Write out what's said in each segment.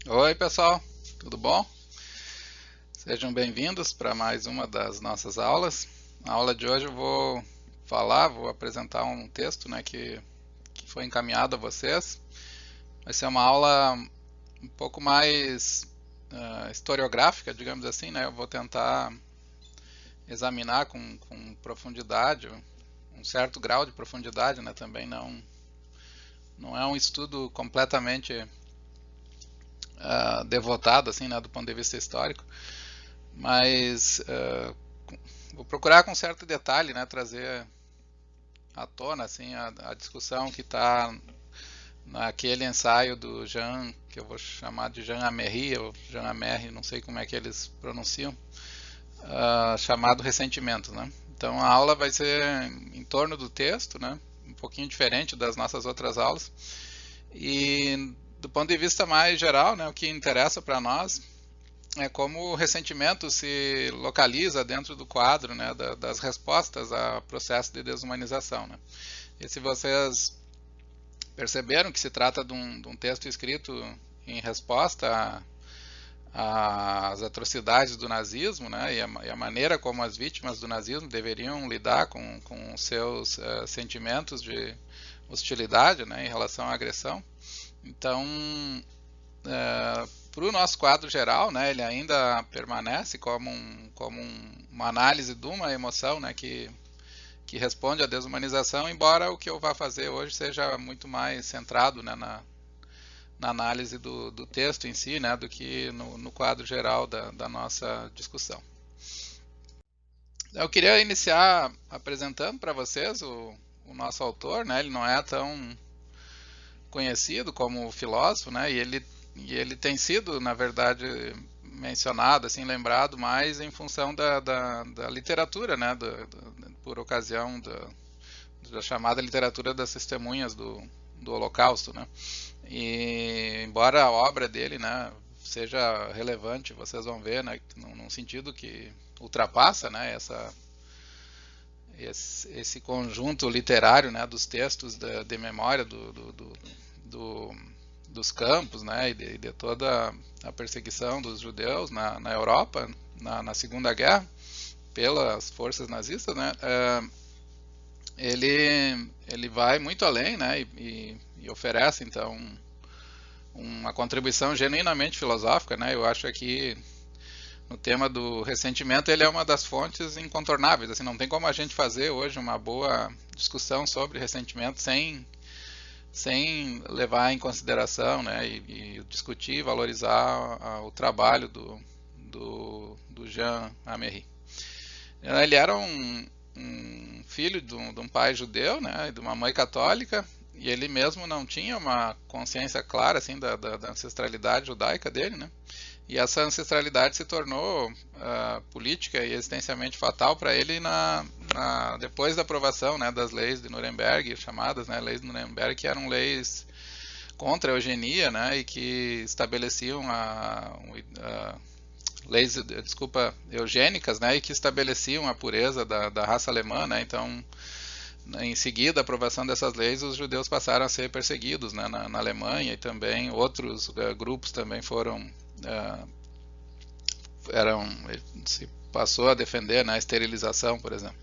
Oi, pessoal, tudo bom? Sejam bem-vindos para mais uma das nossas aulas. Na aula de hoje eu vou apresentar um texto, né, que foi encaminhado a vocês. Vai ser uma aula um pouco mais historiográfica, digamos assim, né? Eu vou tentar examinar com profundidade, um certo grau de profundidade, né? Também não é um estudo completamente devotado, assim, né, do ponto de vista histórico, mas vou procurar com certo detalhe, né, trazer à tona assim a discussão que está naquele ensaio do Jean, que eu vou chamar de Jean Améry ou Jean Améry, não sei como é que eles pronunciam, chamado Ressentimento, né? Então a aula vai ser em torno do texto, né? Um pouquinho diferente das nossas outras aulas. E do ponto de vista mais geral, né, o que interessa para nós é como o ressentimento se localiza dentro do quadro, né, das respostas ao processo de desumanização, né? E se vocês perceberam que se trata de um texto escrito em resposta às atrocidades do nazismo, né, e a maneira como as vítimas do nazismo deveriam lidar com seus sentimentos de hostilidade, né, em relação à agressão. Então, para o nosso quadro geral, né, ele ainda permanece uma análise de uma emoção, né, que responde à desumanização, embora o que eu vá fazer hoje seja muito mais centrado, né, na análise do texto em si, né, do que no quadro geral da nossa discussão. Eu queria iniciar apresentando para vocês o nosso autor, né, ele não é tão conhecido como filósofo, né, e ele tem sido, na verdade, mencionado, assim, lembrado mais em função da literatura, né, por ocasião da chamada literatura das testemunhas do Holocausto, né? E embora a obra dele, né, seja relevante, vocês vão ver, né, num sentido que ultrapassa, né, esse conjunto literário, né, dos textos de memória do, dos campos, né, e de toda a perseguição dos judeus na Europa na Segunda Guerra pelas forças nazistas, né, ele vai muito além, né, e oferece então uma contribuição genuinamente filosófica, né. Eu acho que no tema do ressentimento ele é uma das fontes incontornáveis. Assim, não tem como a gente fazer hoje uma boa discussão sobre ressentimento sem levar em consideração, né, e discutir, valorizar o trabalho do Jean Améry. Ele era um filho de um pai judeu, né, e de uma mãe católica, e ele mesmo não tinha uma consciência clara assim da ancestralidade judaica dele, né? E essa ancestralidade se tornou política e existencialmente fatal para ele depois da aprovação, né, das leis de Nuremberg, chamadas, né, leis de Nuremberg, que eram leis contra a eugenia, né, e que estabeleciam leis, desculpa, eugênicas, né, e que estabeleciam a pureza da raça alemã, né. Então, em seguida, a aprovação dessas leis, os judeus passaram a ser perseguidos, né, na Alemanha, e também outros grupos também eram se passou a defender, né, a esterilização, por exemplo.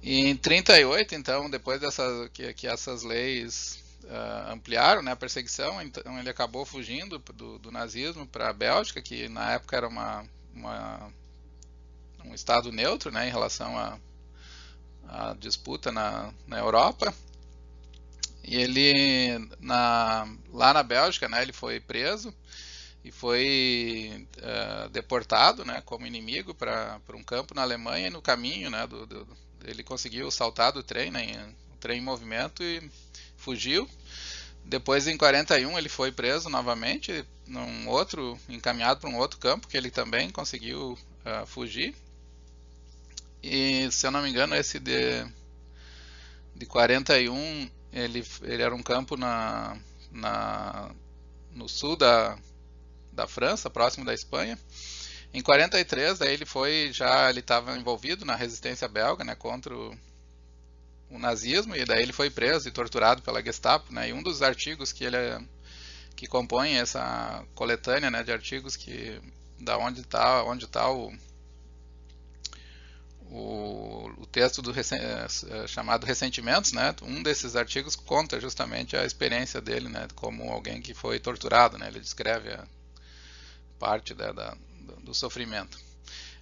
E em 38, então, depois que essas leis ampliaram, né, a perseguição, então ele acabou fugindo do nazismo para a Bélgica, que na época era um estado neutro, né, em relação à disputa na Europa. E lá na Bélgica, né, ele foi preso e foi deportado, né, como inimigo para um campo na Alemanha, e no caminho, né, ele conseguiu saltar do trem, né, o trem em movimento, e fugiu. Depois, em 41, ele foi preso novamente, encaminhado para um outro campo, que ele também conseguiu fugir. E, se eu não me engano, esse de 41, ele era um campo no sul da França, próximo da Espanha. Em 43, daí ele estava envolvido na resistência belga, né, contra o nazismo, e daí ele foi preso e torturado pela Gestapo, né, e um dos artigos que que compõem essa coletânea, né, de artigos que da onde tá o texto chamado Ressentimentos, né? Um desses artigos conta justamente a experiência dele, né, como alguém que foi torturado, né? Ele descreve a parte do sofrimento.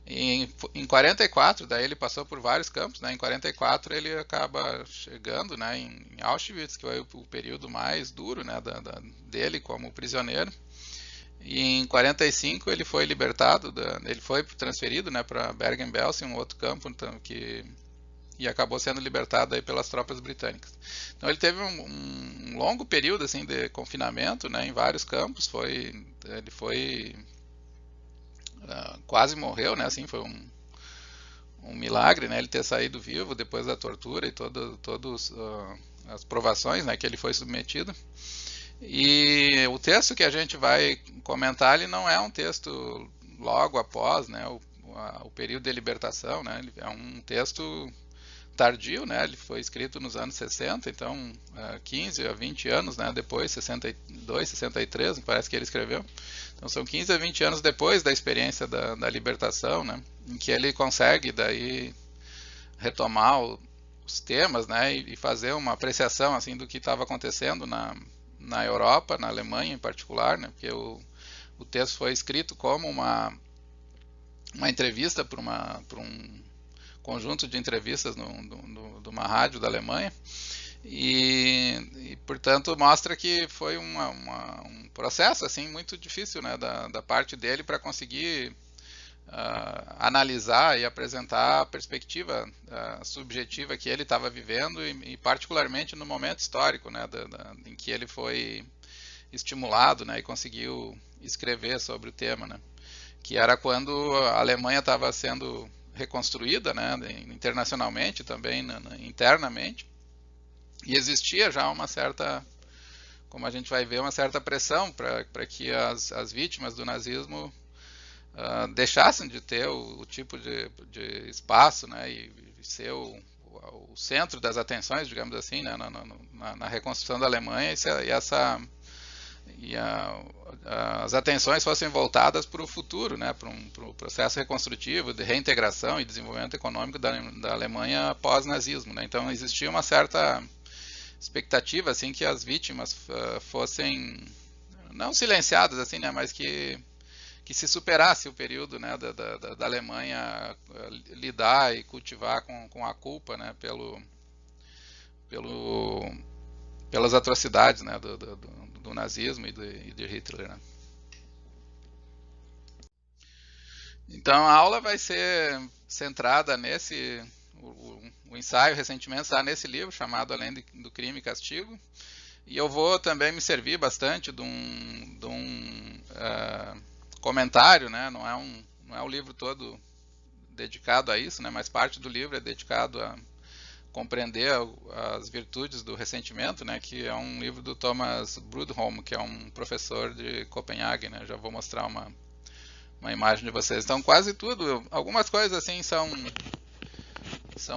Em 44, daí ele passou por vários campos, né? Em 44 ele acaba chegando, né, em Auschwitz, que foi o período mais duro, né, dele como prisioneiro. E em 45 ele foi libertado, ele foi transferido, né, para Bergen-Belsen, um outro campo e acabou sendo libertado aí pelas tropas britânicas. Então ele teve um longo período assim de confinamento, né, em vários campos. Ele foi quase morreu, né, assim, foi um milagre, né, ele ter saído vivo depois da tortura e todas as provações, né, que ele foi submetido. E o texto que a gente vai comentar, ele não é um texto logo após, né, o período de libertação, né, ele é um texto tardio, né, ele foi escrito nos anos 60, então 15 a 20 anos, né, depois, 62, 63, parece que ele escreveu. Então são 15 a 20 anos depois da experiência da libertação, né, em que ele consegue daí retomar os temas, né, e fazer uma apreciação assim do que estava acontecendo na Europa, na Alemanha em particular, né, porque o texto foi escrito como uma entrevista para um conjunto de entrevistas de uma rádio da Alemanha e portanto mostra que foi um processo assim muito difícil, né, da parte dele para conseguir analisar e apresentar a perspectiva subjetiva que ele estava vivendo e particularmente no momento histórico, né, em que ele foi estimulado, né, e conseguiu escrever sobre o tema, né, que era quando a Alemanha estava sendo reconstruída, né, internacionalmente também, internamente, e existia já uma certa, como a gente vai ver, uma certa pressão para que as vítimas do nazismo deixassem de ter o tipo de espaço, né, e ser o centro das atenções, digamos assim, né, na reconstrução da Alemanha, as atenções fossem voltadas para o futuro, né, para o processo reconstrutivo de reintegração e desenvolvimento econômico da Alemanha pós-nazismo, né. Então existia uma certa expectativa assim que as vítimas fossem não silenciadas assim, né, mas que se superasse o período, né, da Alemanha lidar e cultivar com a culpa, né, pelas atrocidades, né, do nazismo e de Hitler, né. Então a aula vai ser centrada o ensaio recentemente está nesse livro chamado Além do Crime e Castigo, e eu vou também me servir bastante de um comentário, né? Não é um livro todo dedicado a isso, né? Mas parte do livro é dedicado a compreender as virtudes do ressentimento, né? Que é um livro do Thomas Brudholm, que é um professor de Copenhague, né? Já vou mostrar uma imagem de vocês. Então quase tudo, algumas coisas assim são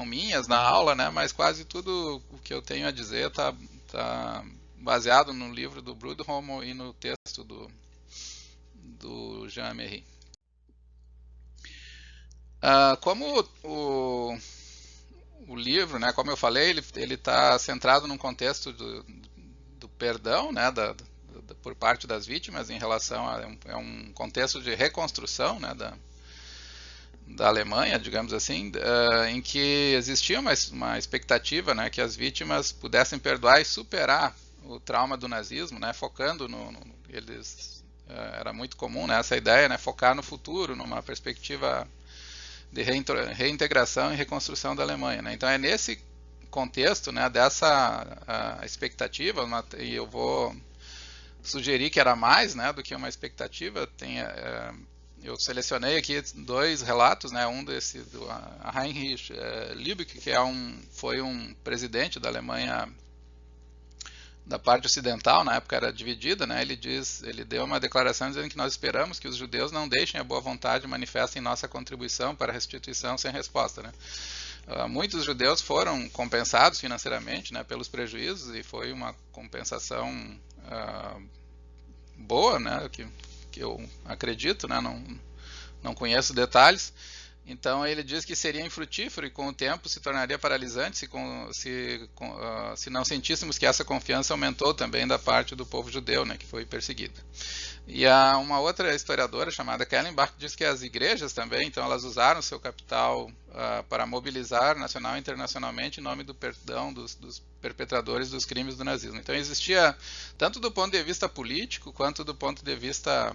minhas na aula, né? Mas quase tudo o que eu tenho a dizer está baseado no livro do Brudholm e no texto do Jean Méry. Como o livro, né, como eu falei, ele está centrado num contexto do perdão, né, por parte das vítimas em relação a um contexto de reconstrução, né, da Alemanha, digamos assim, em que existia uma expectativa, né, que as vítimas pudessem perdoar e superar o trauma do nazismo, né, focando era muito comum, né, essa ideia, né, focar no futuro, numa perspectiva de reintegração e reconstrução da Alemanha, né. Então é nesse contexto, né, dessa expectativa, e eu vou sugerir que era mais, né, do que uma expectativa. Eu selecionei aqui dois relatos, né, um do Heinrich Lübeck, que foi um presidente da Alemanha da parte ocidental, na época era dividida, né, ele deu uma declaração dizendo que nós esperamos que os judeus não deixem a boa vontade manifesta em nossa contribuição para a restituição sem resposta, né. Muitos judeus foram compensados financeiramente, né, pelos prejuízos, e foi uma compensação boa, né, que eu acredito, né, não conheço detalhes. Então ele diz que seria infrutífero e com o tempo se tornaria paralisante se não sentíssemos que essa confiança aumentou também da parte do povo judeu, né, que foi perseguido. E há uma outra historiadora chamada Kellenbach diz que as igrejas também, então elas usaram seu capital para mobilizar nacional e internacionalmente em nome do perdão dos perpetradores dos crimes do nazismo. Então existia, tanto do ponto de vista político quanto do ponto de vista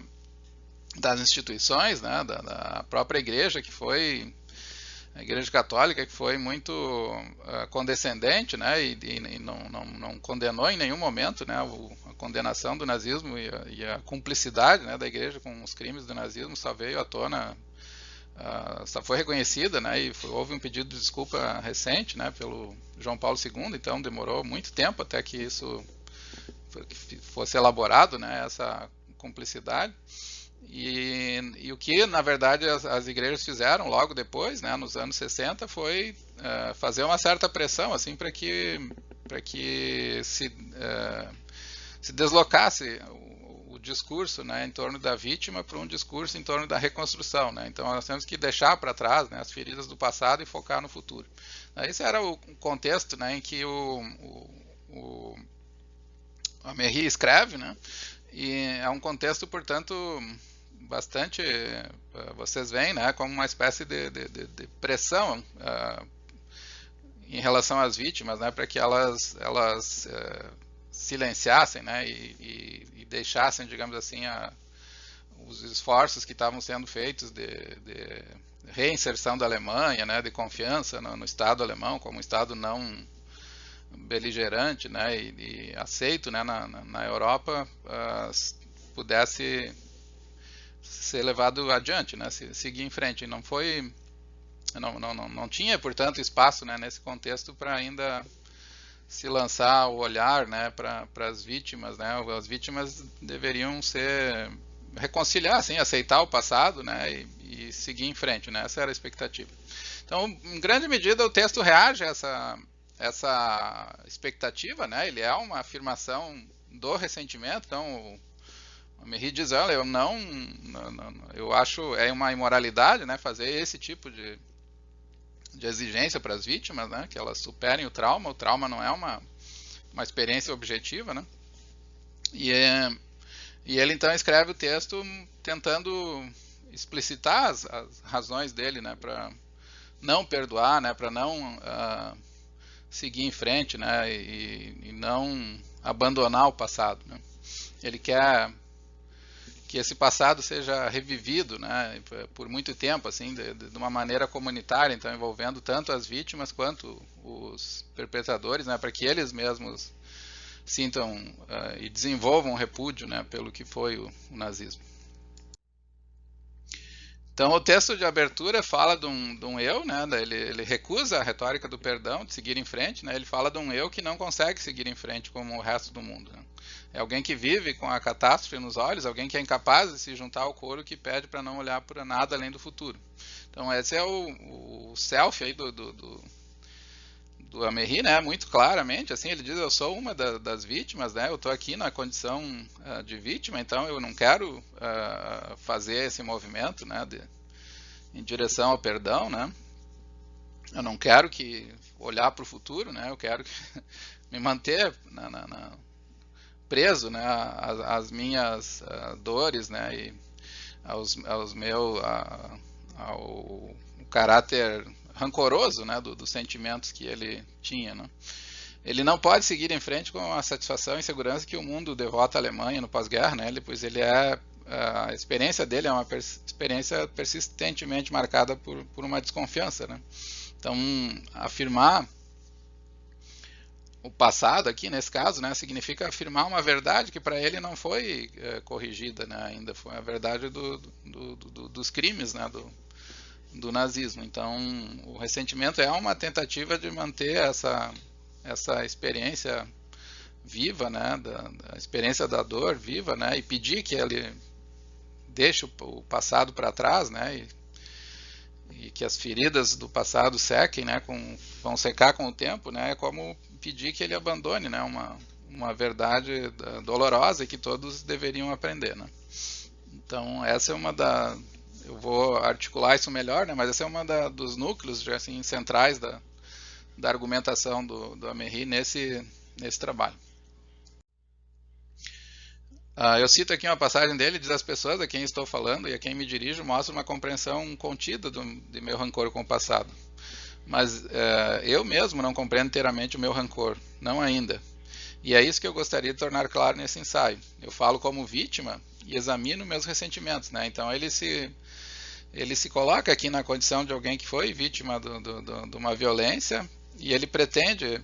das instituições, né, da própria igreja, que foi a Igreja Católica, que foi muito condescendente, né, e não condenou em nenhum momento, né, a condenação do nazismo e a cumplicidade, né, da Igreja com os crimes do nazismo só veio à tona, só foi reconhecida, né, e houve um pedido de desculpa recente, né, pelo João Paulo II, então demorou muito tempo até que isso fosse elaborado, né, essa cumplicidade. E o que, na verdade, as igrejas fizeram logo depois, né, nos anos 60, foi fazer uma certa pressão assim, para que se deslocasse o discurso, né, em torno da vítima para um discurso em torno da reconstrução. Né? Então nós temos que deixar para trás, né, as feridas do passado e focar no futuro. Esse era o contexto, né, em que o Améry escreve, né? E é um contexto, portanto, bastante, vocês veem, né, como uma espécie de pressão em relação às vítimas, né, para que elas silenciassem, né, e deixassem, digamos assim, os esforços que estavam sendo feitos de reinserção da Alemanha, né, de confiança no Estado alemão como um Estado não beligerante, né, e aceito, né, na Europa, pudesse ser levado adiante, né, seguir em frente. Não tinha, portanto, espaço, né, nesse contexto para ainda se lançar o olhar, né, para as vítimas, né. As vítimas deveriam reconciliar, assim, aceitar o passado, né, e seguir em frente, né. Essa era a expectativa. Então, em grande medida, o texto reage a essa expectativa, né? Ele é uma afirmação do ressentimento. Então o Améry diz, olha, eu acho é uma imoralidade, né, fazer esse tipo de exigência para as vítimas, né, que elas superem o trauma não é uma experiência objetiva, né, e ele então escreve o texto tentando explicitar as razões dele, né, para não perdoar, né, para não seguir em frente, né, e não abandonar o passado, né. Ele quer que esse passado seja revivido, né, por muito tempo, assim, de uma maneira comunitária, então envolvendo tanto as vítimas quanto os perpetradores, né, para que eles mesmos sintam e desenvolvam um repúdio, né, pelo que foi o nazismo. Então o texto de abertura fala de um eu, né, ele recusa a retórica do perdão, de seguir em frente, né, ele fala de um eu que não consegue seguir em frente como o resto do mundo. Né. É alguém que vive com a catástrofe nos olhos, alguém que é incapaz de se juntar ao coro que pede para não olhar para nada além do futuro. Então esse é o self aí do Améry, né, muito claramente, assim, ele diz, eu sou uma das vítimas, né, eu estou aqui na condição de vítima, então eu não quero fazer esse movimento, né, em direção ao perdão, né, eu não quero olhar para o futuro, né, eu quero me manter preso, né, às minhas dores, né, e ao caráter rancoroso, né, dos sentimentos que ele tinha, né. Ele não pode seguir em frente com a satisfação e segurança que o mundo devota à Alemanha no pós-guerra, né, pois a experiência dele é uma experiência persistentemente marcada por uma desconfiança, né. Então, afirmar o passado aqui, nesse caso, né, significa afirmar uma verdade que para ele não foi corrigida, né, ainda foi a verdade dos crimes, né, do nazismo. Então, o ressentimento é uma tentativa de manter essa experiência viva, né, da experiência da dor viva, né, e pedir que ele deixe o passado para trás, né, e que as feridas do passado sequem, né, vão secar com o tempo, né, é como pedir que ele abandone, né, uma verdade dolorosa e que todos deveriam aprender, né? Então essa é eu vou articular isso melhor, né? Mas essa é dos núcleos assim, centrais da argumentação do Améry nesse trabalho. Eu cito aqui uma passagem dele, diz: as pessoas a quem estou falando e a quem me dirijo mostram uma compreensão contida de meu rancor com o passado. Mas eu mesmo não compreendo inteiramente o meu rancor, não ainda. E é isso que eu gostaria de tornar claro nesse ensaio. Eu falo como vítima e examino meus ressentimentos, né? Então ele se coloca aqui na condição de alguém que foi vítima de uma violência, e ele pretende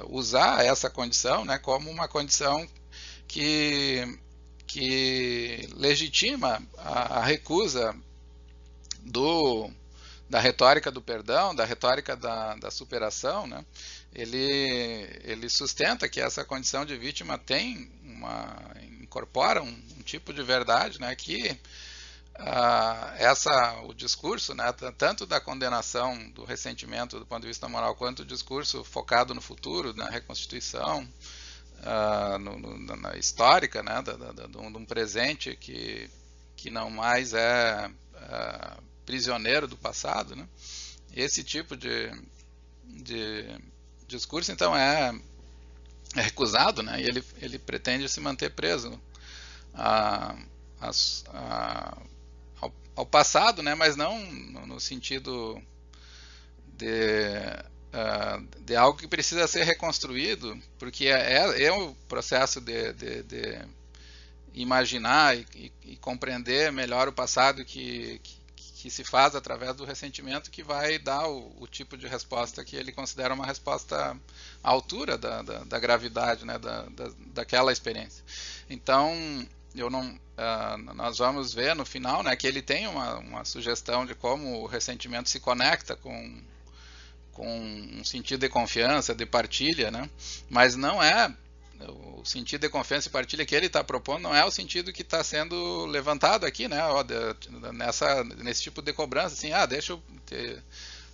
usar essa condição, né, como uma condição que legitima a recusa da retórica do perdão, da retórica da superação, né? Ele sustenta que essa condição de vítima incorpora um tipo de verdade, né, que o discurso, né, tanto da condenação do ressentimento do ponto de vista moral, quanto o discurso focado no futuro, na reconstituição na histórica, né, de um presente que não mais é prisioneiro do passado, né? Esse tipo de discurso, então, é recusado, né? E ele pretende se manter preso ao passado, né? Mas não no sentido de algo que precisa ser reconstruído, porque é o processo de imaginar e compreender melhor o passado que se faz através do ressentimento, que vai dar o tipo de resposta que ele considera uma resposta à altura da gravidade, né, daquela experiência. Então, nós vamos ver no final, né, que ele tem uma sugestão de como o ressentimento se conecta com um sentido de confiança, de partilha, né? Mas não é o sentido de confiança e partilha que ele está propondo, não é o sentido que está sendo levantado aqui, né? Nesse tipo de cobrança, assim, deixa eu ter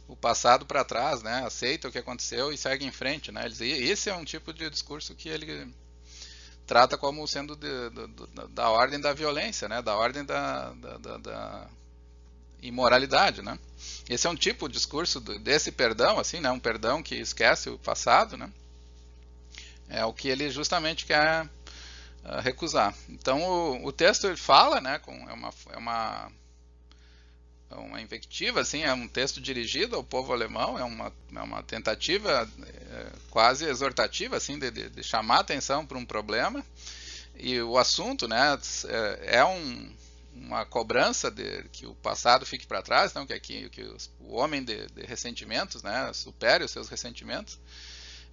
o passado para trás, né? Aceita o que aconteceu e segue em frente, né? Esse é um tipo de discurso que ele trata como sendo da ordem da violência, né? Da ordem da imoralidade, né? Esse é um tipo de discurso desse perdão, assim, né? Um perdão que esquece o passado, né? É o que ele justamente quer recusar. Então o texto ele fala, né? É uma invectiva, assim, é um texto dirigido ao povo alemão, é uma tentativa quase exortativa, assim, de chamar a atenção para um problema. E o assunto, né? É uma cobrança de que o passado fique para trás, não, que o homem de ressentimentos, né, supere os seus ressentimentos.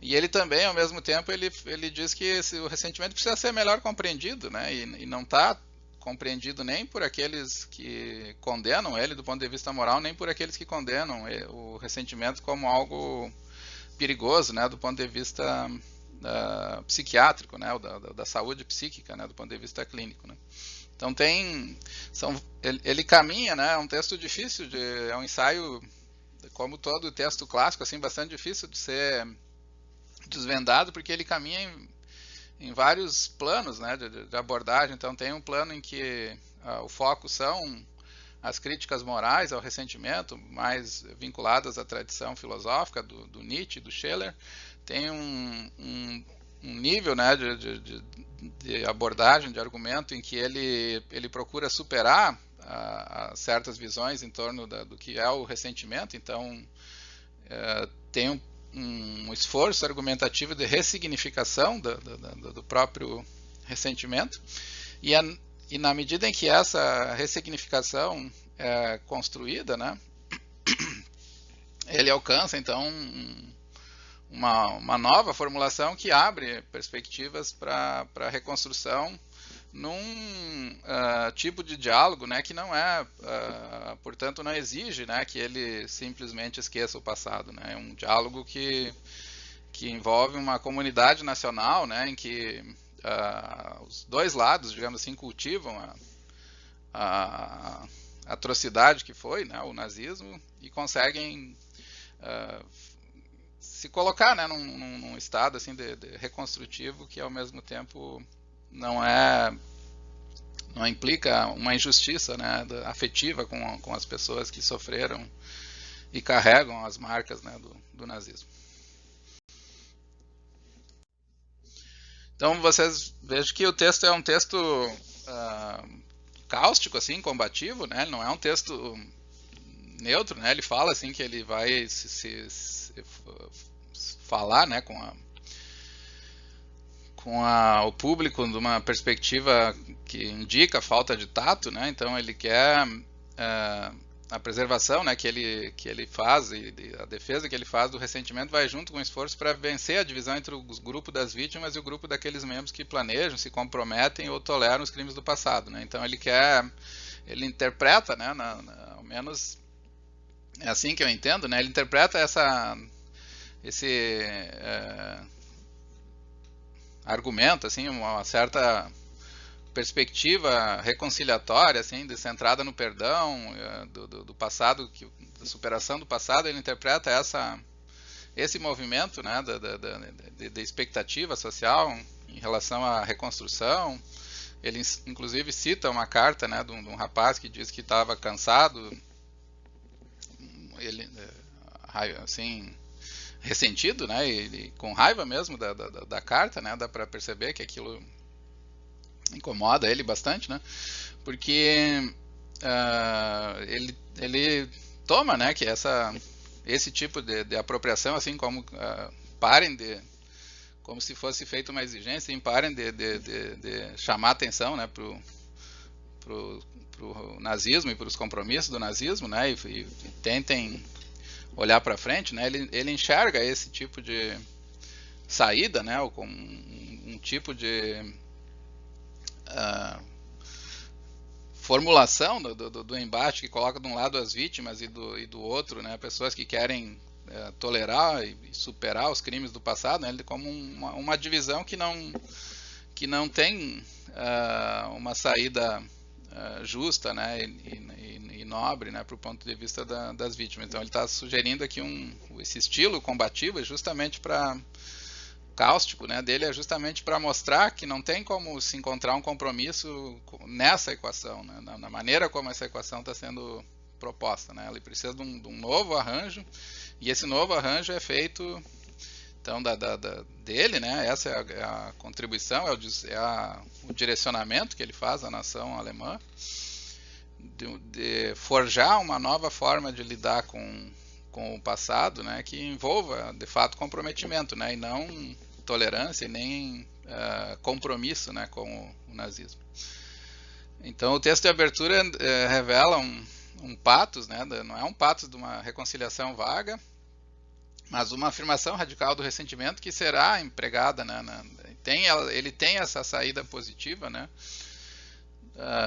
E ele também, ao mesmo tempo, ele diz que o ressentimento precisa ser melhor compreendido, né, e não está compreendido nem por aqueles que condenam ele do ponto de vista moral, nem por aqueles que condenam o ressentimento como algo perigoso, né, do ponto de vista psiquiátrico, né, da saúde psíquica, né, do ponto de vista clínico, né. Então ele caminha, né? É um texto difícil, é um ensaio, como todo texto clássico, assim, bastante difícil de ser desvendado, porque ele caminha em vários planos, né, de abordagem. Então tem um plano em que o foco são as críticas morais ao ressentimento, mais vinculadas à tradição filosófica do Nietzsche, do Scheler. Tem um nível, né, de abordagem, de argumento, em que ele procura superar certas visões em torno do que é o ressentimento. Então tem um esforço argumentativo de ressignificação do próprio ressentimento, e na medida em que essa ressignificação é construída, né, ele alcança então uma nova formulação que abre perspectivas para a reconstrução num tipo de diálogo, né, que não é, portanto, não exige, né, que ele simplesmente esqueça o passado, né, é um diálogo que envolve uma comunidade nacional, né, em que os dois lados, digamos assim, cultivam a atrocidade que foi, né, o nazismo, e conseguem se colocar, né, num estado assim de reconstrutivo que ao mesmo tempo não é não implica uma injustiça, né, afetiva com as pessoas que sofreram e carregam as marcas, né, do nazismo. Então vocês vejam que o texto é um texto cáustico, assim, combativo, né? Ele não é um texto neutro, né? Ele fala assim que ele vai se falar, né, o público de uma perspectiva que indica falta de tato, né? Então ele quer a preservação, né, que ele faz e a defesa que ele faz do ressentimento vai junto com o esforço para vencer a divisão entre o grupo das vítimas e o grupo daqueles membros que planejam, se comprometem ou toleram os crimes do passado, né? Então ele interpreta, né, ao menos é assim que eu entendo, né? Ele interpreta esse argumento, assim, uma certa perspectiva reconciliatória, assim, centrada no perdão do passado, da superação do passado. Ele interpreta esse movimento, né, de expectativa social em relação à reconstrução. Ele inclusive cita uma carta, né, de um rapaz que diz que estava cansado, ele assim, ressentido, né, e com raiva mesmo da carta, né, dá para perceber que aquilo incomoda ele bastante, né, porque ele toma, né, que esse tipo de apropriação, assim como como se fosse feita uma exigência, parem de chamar atenção, né, pro nazismo e para os compromissos do nazismo, né, e tentem olhar para frente, né, ele enxerga esse tipo de saída, né, ou com um tipo de formulação do embate que coloca de um lado as vítimas e do outro, né, pessoas que querem tolerar e superar os crimes do passado, né, como uma divisão que não tem uma saída justa, né, e nobre, né, para o ponto de vista das vítimas. Então ele está sugerindo aqui esse estilo combativo justamente para cáustico, né, dele é justamente para mostrar que não tem como se encontrar um compromisso nessa equação, né, na maneira como essa equação está sendo proposta, né, ele precisa de um novo arranjo, e esse novo arranjo é feito então dele, né, essa é a contribuição, o direcionamento que ele faz à nação alemã de forjar uma nova forma de lidar com o passado, né, que envolva de fato comprometimento, né, e não tolerância e nem compromisso, né, com o nazismo. Então o texto de abertura revela um patos, né, não é um patos de uma reconciliação vaga, mas uma afirmação radical do ressentimento que será empregada, né, ele tem essa saída positiva, né,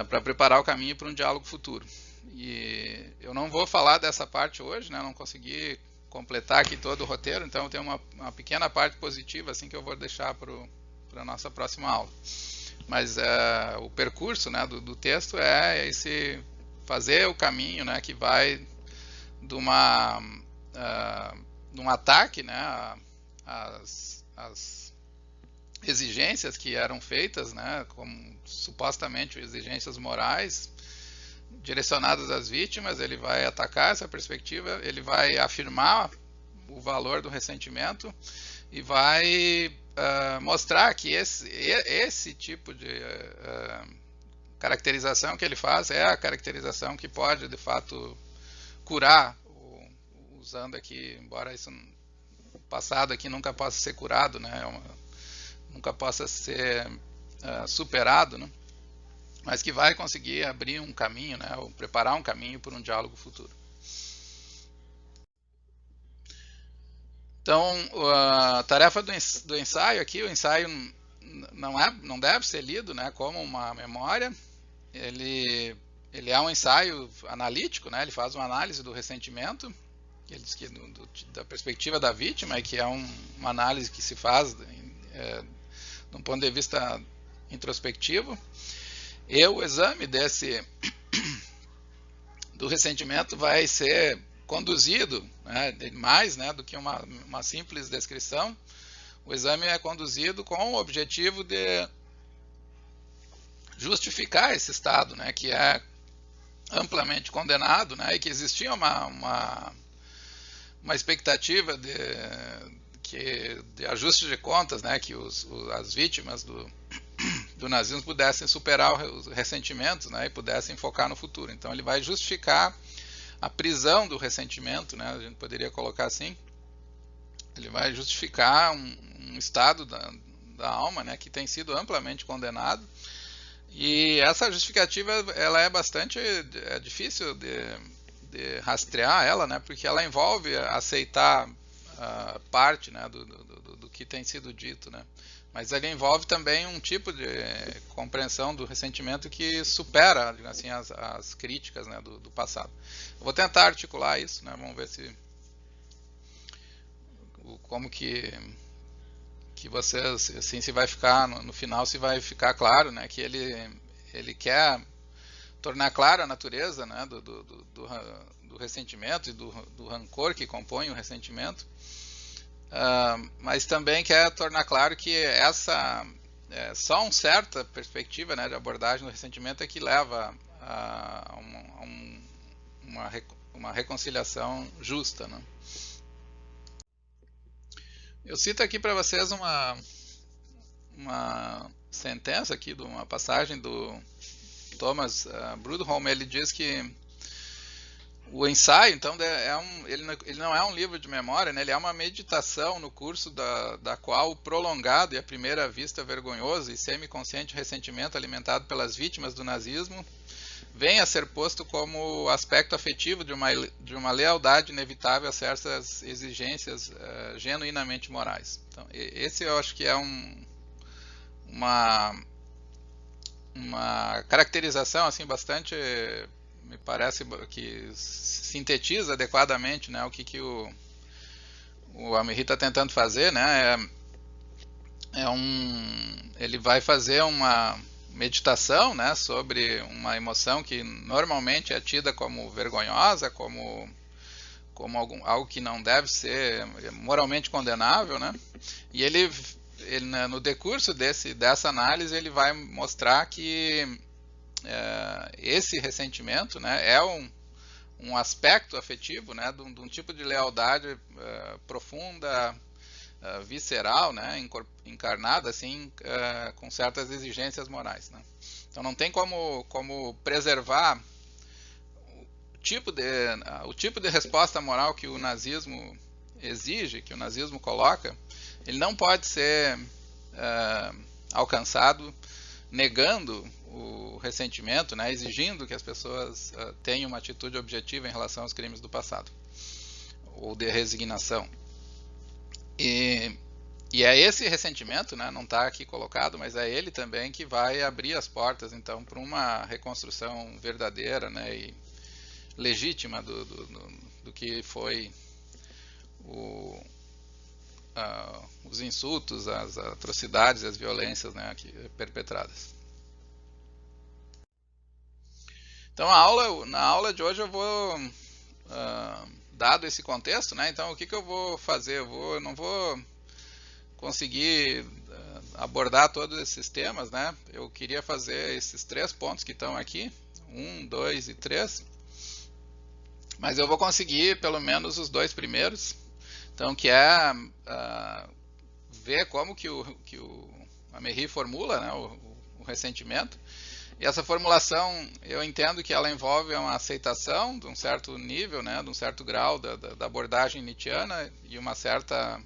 para preparar o caminho para um diálogo futuro. E eu não vou falar dessa parte hoje, né, não consegui completar aqui todo o roteiro, então tem uma pequena parte positiva assim que eu vou deixar para a nossa próxima aula. Mas o percurso, né, do texto é esse fazer o caminho, né, que vai de um ataque, né, às exigências que eram feitas, né, como supostamente exigências morais direcionadas às vítimas. Ele vai atacar essa perspectiva, ele vai afirmar o valor do ressentimento e vai mostrar que esse tipo de caracterização que ele faz é a caracterização que pode de fato curar, usando aqui, embora isso no passado aqui nunca possa ser curado, né, nunca possa ser superado, né, mas que vai conseguir abrir um caminho, né, ou preparar um caminho para um diálogo futuro. Então, a tarefa do ensaio aqui, o ensaio não deve ser lido, né, como uma memória. Ele é um ensaio analítico, né, ele faz uma análise do ressentimento, ele diz que da perspectiva da vítima, que é uma análise que se faz de um ponto de vista introspectivo. E o exame do ressentimento vai ser conduzido, né, mais, né, do que uma simples descrição. O exame é conduzido com o objetivo de justificar esse estado, né, que é amplamente condenado, né, e que existia uma expectativa de ajuste de contas, né, que as vítimas do nazismo pudessem superar os ressentimentos, né, e pudessem focar no futuro. Então ele vai justificar a prisão do ressentimento, né, a gente poderia colocar assim. Ele vai justificar um estado da alma, né, que tem sido amplamente condenado. E essa justificativa ela é bastante difícil de rastrear ela, né, porque ela envolve aceitar parte, né, do que tem sido dito, né, mas ela envolve também um tipo de compreensão do ressentimento que supera, digamos assim, as críticas, né, do passado. Eu vou tentar articular isso, né, vamos ver como que vocês, assim, se vai ficar no final, se vai ficar claro, né, que ele quer tornar clara a natureza, né, do ressentimento e do rancor que compõe o ressentimento, mas também quer tornar claro que só uma certa perspectiva, né, de abordagem do ressentimento é que leva a uma reconciliação justa, né. Eu cito aqui para vocês uma sentença aqui, de uma passagem do Thomas Brudholm. Ele diz que o ensaio, então, ele não é um livro de memória, né? Ele é uma meditação no curso da qual o prolongado e à primeira vista vergonhoso e semiconsciente ressentimento alimentado pelas vítimas do nazismo vem a ser posto como aspecto afetivo de uma lealdade inevitável a certas exigências genuinamente morais. Então, esse eu acho que é uma caracterização assim bastante, me parece que sintetiza adequadamente, né, o que o Amiri está tentando fazer, né? Ele vai fazer uma meditação, né, sobre uma emoção que normalmente é tida como vergonhosa, como algo que não deve ser moralmente condenável, né? E ele no decurso dessa análise ele vai mostrar que esse ressentimento, né, é um aspecto afetivo, né, de um tipo de lealdade profunda, visceral, né, encarnada assim, com certas exigências morais, né? Então não tem como preservar o tipo de resposta moral que o nazismo exige, que o nazismo coloca. Ele não pode ser alcançado negando o ressentimento, né, exigindo que as pessoas tenham uma atitude objetiva em relação aos crimes do passado, ou de resignação. E é esse ressentimento, né, não está aqui colocado, mas é ele também que vai abrir as portas, então, para uma reconstrução verdadeira, né, e legítima do que foi os insultos, as atrocidades, as violências, né, perpetradas. Então, na aula de hoje eu vou, dado esse contexto, né, então o que eu vou fazer? Eu não vou conseguir abordar todos esses temas, né? Eu queria fazer esses 3 pontos que estão aqui, 1, 2 e 3, mas eu vou conseguir pelo menos os 2 primeiros, então, que é ver como que o Amiri formula, né, o ressentimento. E essa formulação, eu entendo que ela envolve uma aceitação de um certo nível, né, de um certo grau da abordagem nietzschiana e uma certa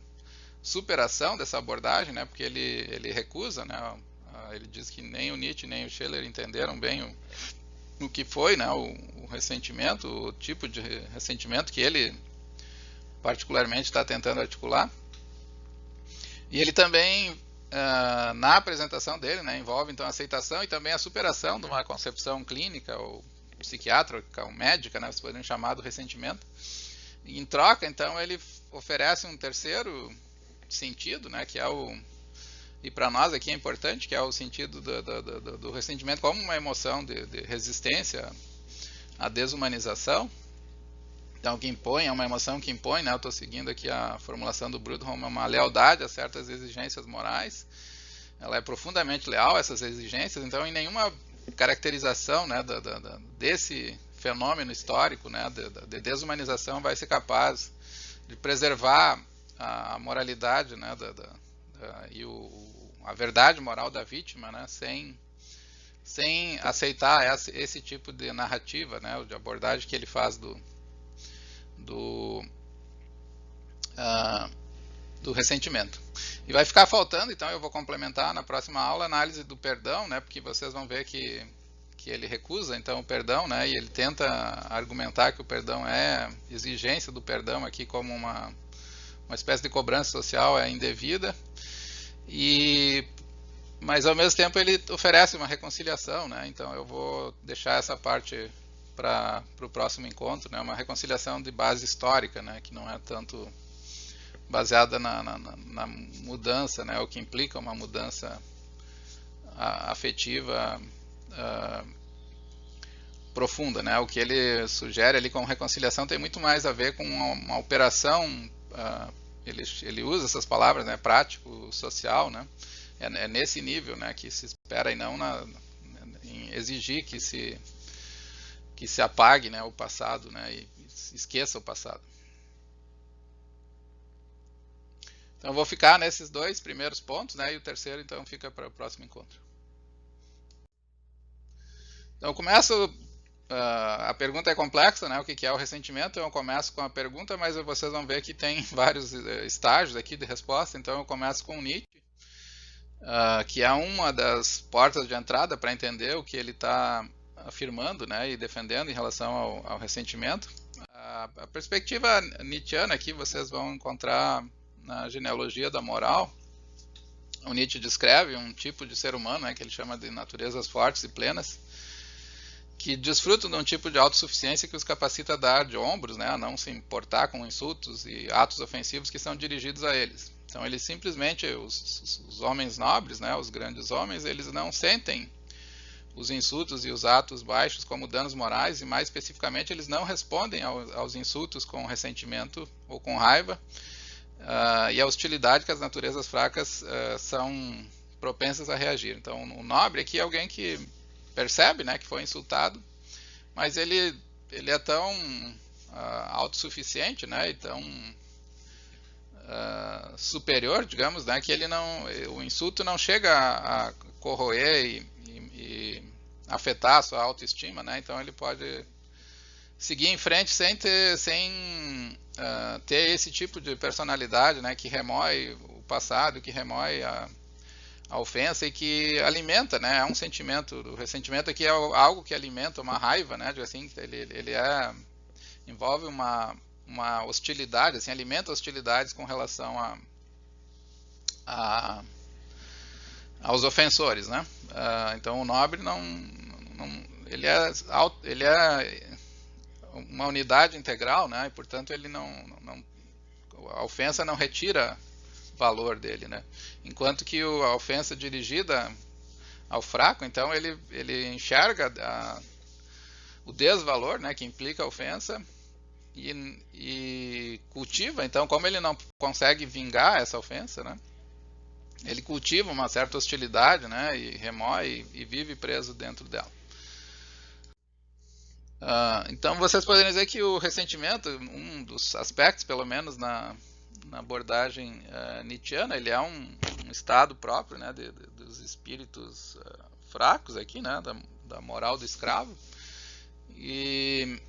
superação dessa abordagem, né, porque ele recusa, né, ele diz que nem o Nietzsche nem o Scheler entenderam bem o que foi, né, o ressentimento, o tipo de ressentimento que ele particularmente está tentando articular. E ele também, na apresentação dele, né, envolve então a aceitação e também a superação de uma concepção clínica ou psiquiátrica ou médica, né, vocês podem chamar do ressentimento. E, em troca, então, ele oferece um terceiro sentido, né, que é e para nós aqui é importante, que é o sentido do ressentimento como uma emoção de resistência à desumanização. Então, o que impõe é uma emoção que impõe, né? Eu estou seguindo aqui a formulação do Brudholm, é uma lealdade a certas exigências morais. Ela é profundamente leal a essas exigências, então em nenhuma caracterização, né, desse fenômeno histórico, né, de desumanização vai ser capaz de preservar a moralidade, né, e a verdade moral da vítima, né, sem aceitar esse tipo de narrativa, né, de abordagem que ele faz do, do ressentimento. E vai ficar faltando, então eu vou complementar na próxima aula a análise do perdão, né, porque vocês vão ver que ele recusa então o perdão, né, e ele tenta argumentar que o perdão é exigência do perdão aqui como uma espécie de cobrança social indevida, mas ao mesmo tempo ele oferece uma reconciliação, né, então eu vou deixar essa parte para o próximo encontro, né, uma reconciliação de base histórica, né, que não é tanto baseada na mudança, né, o que implica uma mudança afetiva profunda, né? O que ele sugere ali com reconciliação tem muito mais a ver com uma operação, ele usa essas palavras, né, prático, social, né? É nesse nível, né, que se espera e não em exigir que se apague, né, o passado, né, e esqueça o passado. Então eu vou ficar nesses dois primeiros pontos, né, e o terceiro então fica para o próximo encontro. Então eu começo, a pergunta é complexa, né, o que é o ressentimento, eu começo com a pergunta, mas vocês vão ver que tem vários estágios aqui de resposta, então eu começo com Nietzsche, que é uma das portas de entrada para entender o que ele está afirmando, né, e defendendo em relação ao ressentimento. A perspectiva nietzschiana aqui vocês vão encontrar na genealogia da moral. O Nietzsche descreve um tipo de ser humano, né, que ele chama de naturezas fortes e plenas, que desfrutam de um tipo de autossuficiência que os capacita a dar de ombros, né, a não se importar com insultos e atos ofensivos que são dirigidos a eles. Então eles simplesmente, os homens nobres, né, os grandes homens, eles não sentem os insultos e os atos baixos como danos morais, e mais especificamente eles não respondem aos insultos com ressentimento ou com raiva, e a hostilidade que as naturezas fracas são propensas a reagir. Então o nobre aqui é alguém que percebe, né, que foi insultado, mas ele é tão autossuficiente, né, e tão superior, digamos, né, que o insulto não chega a corroer e afetar a sua autoestima, né, então ele pode seguir em frente sem ter esse tipo de personalidade, né, que remói o passado, que remói a ofensa e que alimenta, né, é um sentimento, o ressentimento aqui é algo que alimenta uma raiva, né, assim, ele envolve uma hostilidade, assim, alimenta hostilidades com relação aos ofensores, né, então o nobre ele é uma unidade integral, né, e portanto ele a ofensa não retira valor dele, né? Enquanto que a ofensa dirigida ao fraco, então ele enxerga o desvalor, né, que implica a ofensa e cultiva, então como ele não consegue vingar essa ofensa, né, ele cultiva uma certa hostilidade, né, e remói e vive preso dentro dela. Então vocês poderiam dizer que o ressentimento, um dos aspectos, pelo menos na abordagem nietzschiana, ele é um estado próprio, né, dos espíritos fracos aqui, né, da moral do escravo, e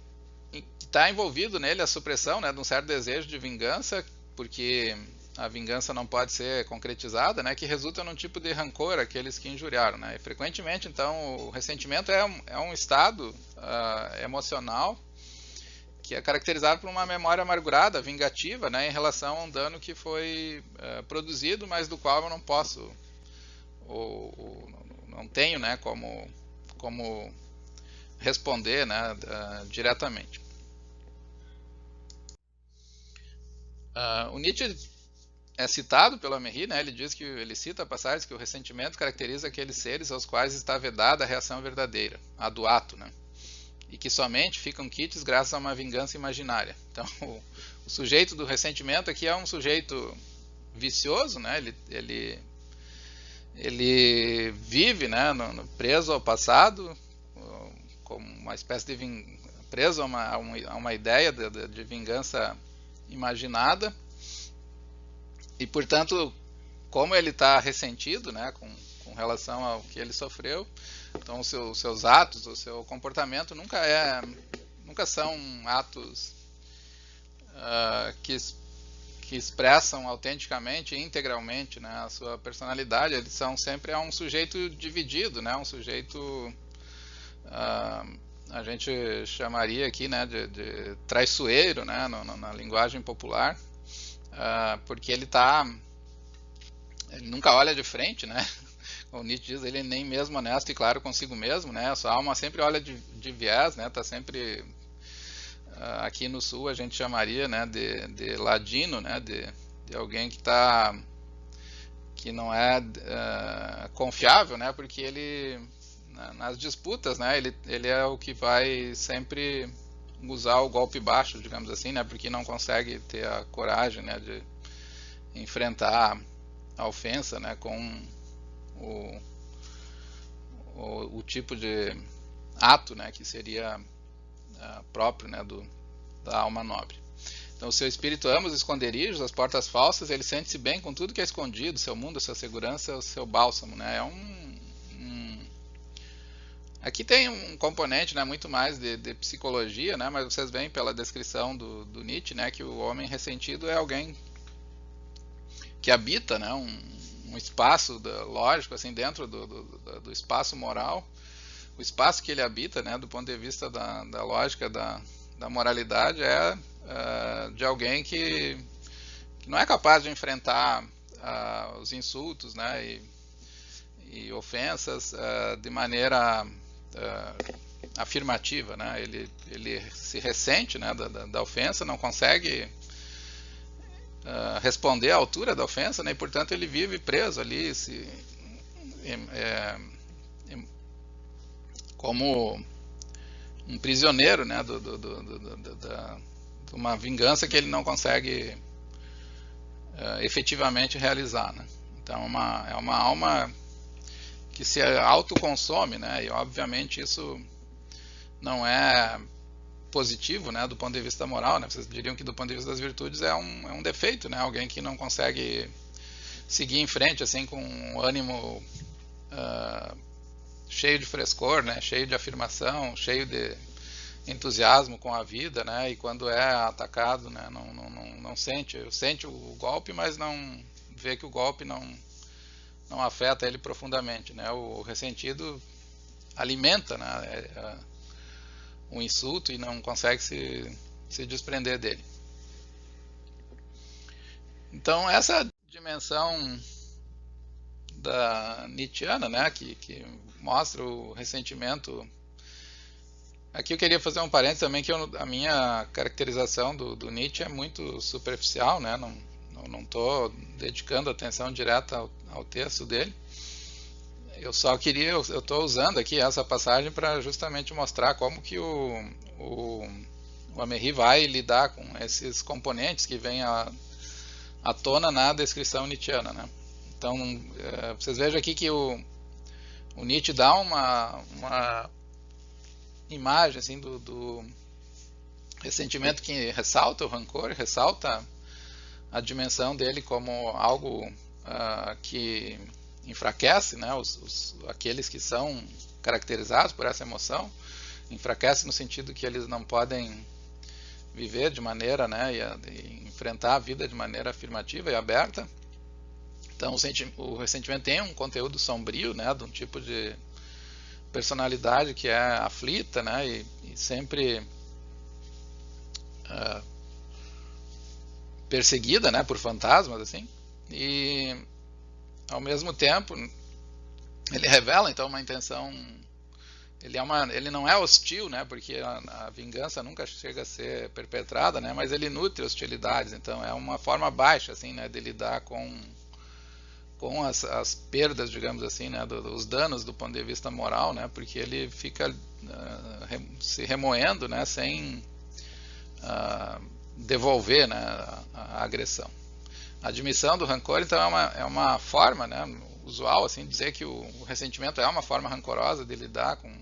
está envolvido nele a supressão, né, de um certo desejo de vingança, porque a vingança não pode ser concretizada, né, que resulta num tipo de rancor àqueles que injuriaram, né, e frequentemente então o ressentimento é um estado emocional que é caracterizado por uma memória amargurada, vingativa, né, em relação a um dano que foi produzido, mas do qual eu não posso ou não tenho, né, como responder, né, diretamente. O Nietzsche é citado pelo Améry, né, ele cita passagens que o ressentimento caracteriza aqueles seres aos quais está vedada a reação verdadeira, a do ato, né. e que somente ficam quites graças a uma vingança imaginária. Então, o sujeito do ressentimento aqui é um sujeito vicioso, né? Ele vive, né, preso ao passado, como uma espécie de preso a uma ideia de vingança imaginada, e portanto, como ele está ressentido, né, com relação ao que ele sofreu, então os seus atos, o seu comportamento nunca são atos que expressam autenticamente e integralmente, né, a sua personalidade. Eles são sempre um sujeito dividido, né, um sujeito, a gente chamaria aqui, né, de traiçoeiro, né, na linguagem popular, porque ele nunca olha de frente, né. O Nietzsche diz, ele nem mesmo honesto e claro consigo mesmo, né, a sua alma sempre olha de viés, né, está sempre, aqui no sul a gente chamaria, né, de ladino, né, de alguém que não é confiável, né, porque ele, nas disputas, né, ele é o que vai sempre usar o golpe baixo, digamos assim, né, porque não consegue ter a coragem, né, de enfrentar a ofensa, né, com o tipo de ato, né, que seria próprio, né, da alma nobre. Então o seu espírito ama os esconderijos, as portas falsas, ele sente-se bem com tudo que é escondido, seu mundo, a sua segurança, o seu bálsamo, né? Aqui tem um componente, né, muito mais de psicologia, né, mas vocês veem pela descrição do Nietzsche, né, que o homem ressentido é alguém que habita, né, um espaço lógico, assim, dentro do espaço moral. O espaço que ele habita, né, do ponto de vista da lógica da moralidade, é de alguém que não é capaz de enfrentar os insultos, né, e ofensas de maneira afirmativa, né. Ele se ressente, né, da ofensa, não consegue responder à altura da ofensa, né, e portanto ele vive preso ali, como um prisioneiro, né, de uma vingança que ele não consegue efetivamente realizar, né. Então é uma alma que se autoconsome, né, e obviamente isso não é positivo, né, do ponto de vista moral, né. Vocês diriam que do ponto de vista das virtudes é um defeito, né, alguém que não consegue seguir em frente assim com um ânimo cheio de frescor, né, cheio de afirmação, cheio de entusiasmo com a vida, né, e quando é atacado, né, não sente o golpe, mas não vê que o golpe não afeta ele profundamente, né. O ressentido alimenta, né, um insulto e não consegue se desprender dele. Então essa dimensão da Nietzscheana, né, que mostra o ressentimento. Aqui eu queria fazer um parênteses também, que a minha caracterização do Nietzsche é muito superficial, né, não estou dedicando atenção direta ao texto dele. Eu estou usando aqui essa passagem para justamente mostrar como que o Améry vai lidar com esses componentes que vêm à tona na descrição nietzschiana, né? Então, vocês vejam aqui que o Nietzsche dá uma imagem assim, do ressentimento que ressalta o rancor, ressalta a dimensão dele como algo que enfraquece, né, aqueles que são caracterizados por essa emoção, enfraquece no sentido que eles não podem viver de maneira, né, e enfrentar a vida de maneira afirmativa e aberta. Então o ressentimento tem um conteúdo sombrio, né, de um tipo de personalidade que é aflita, né, e sempre perseguida, né, por fantasmas, assim, e ao mesmo tempo ele revela então uma intenção, ele não é hostil, né, porque a vingança nunca chega a ser perpetrada, né, mas ele nutre hostilidades, então é uma forma baixa assim, né, de lidar com com as perdas, digamos assim, né, os danos do ponto de vista moral, né, porque ele fica se remoendo, né, sem devolver, né, a agressão. A admissão do rancor, então, é uma forma, né, usual, assim, dizer que o ressentimento é uma forma rancorosa de lidar com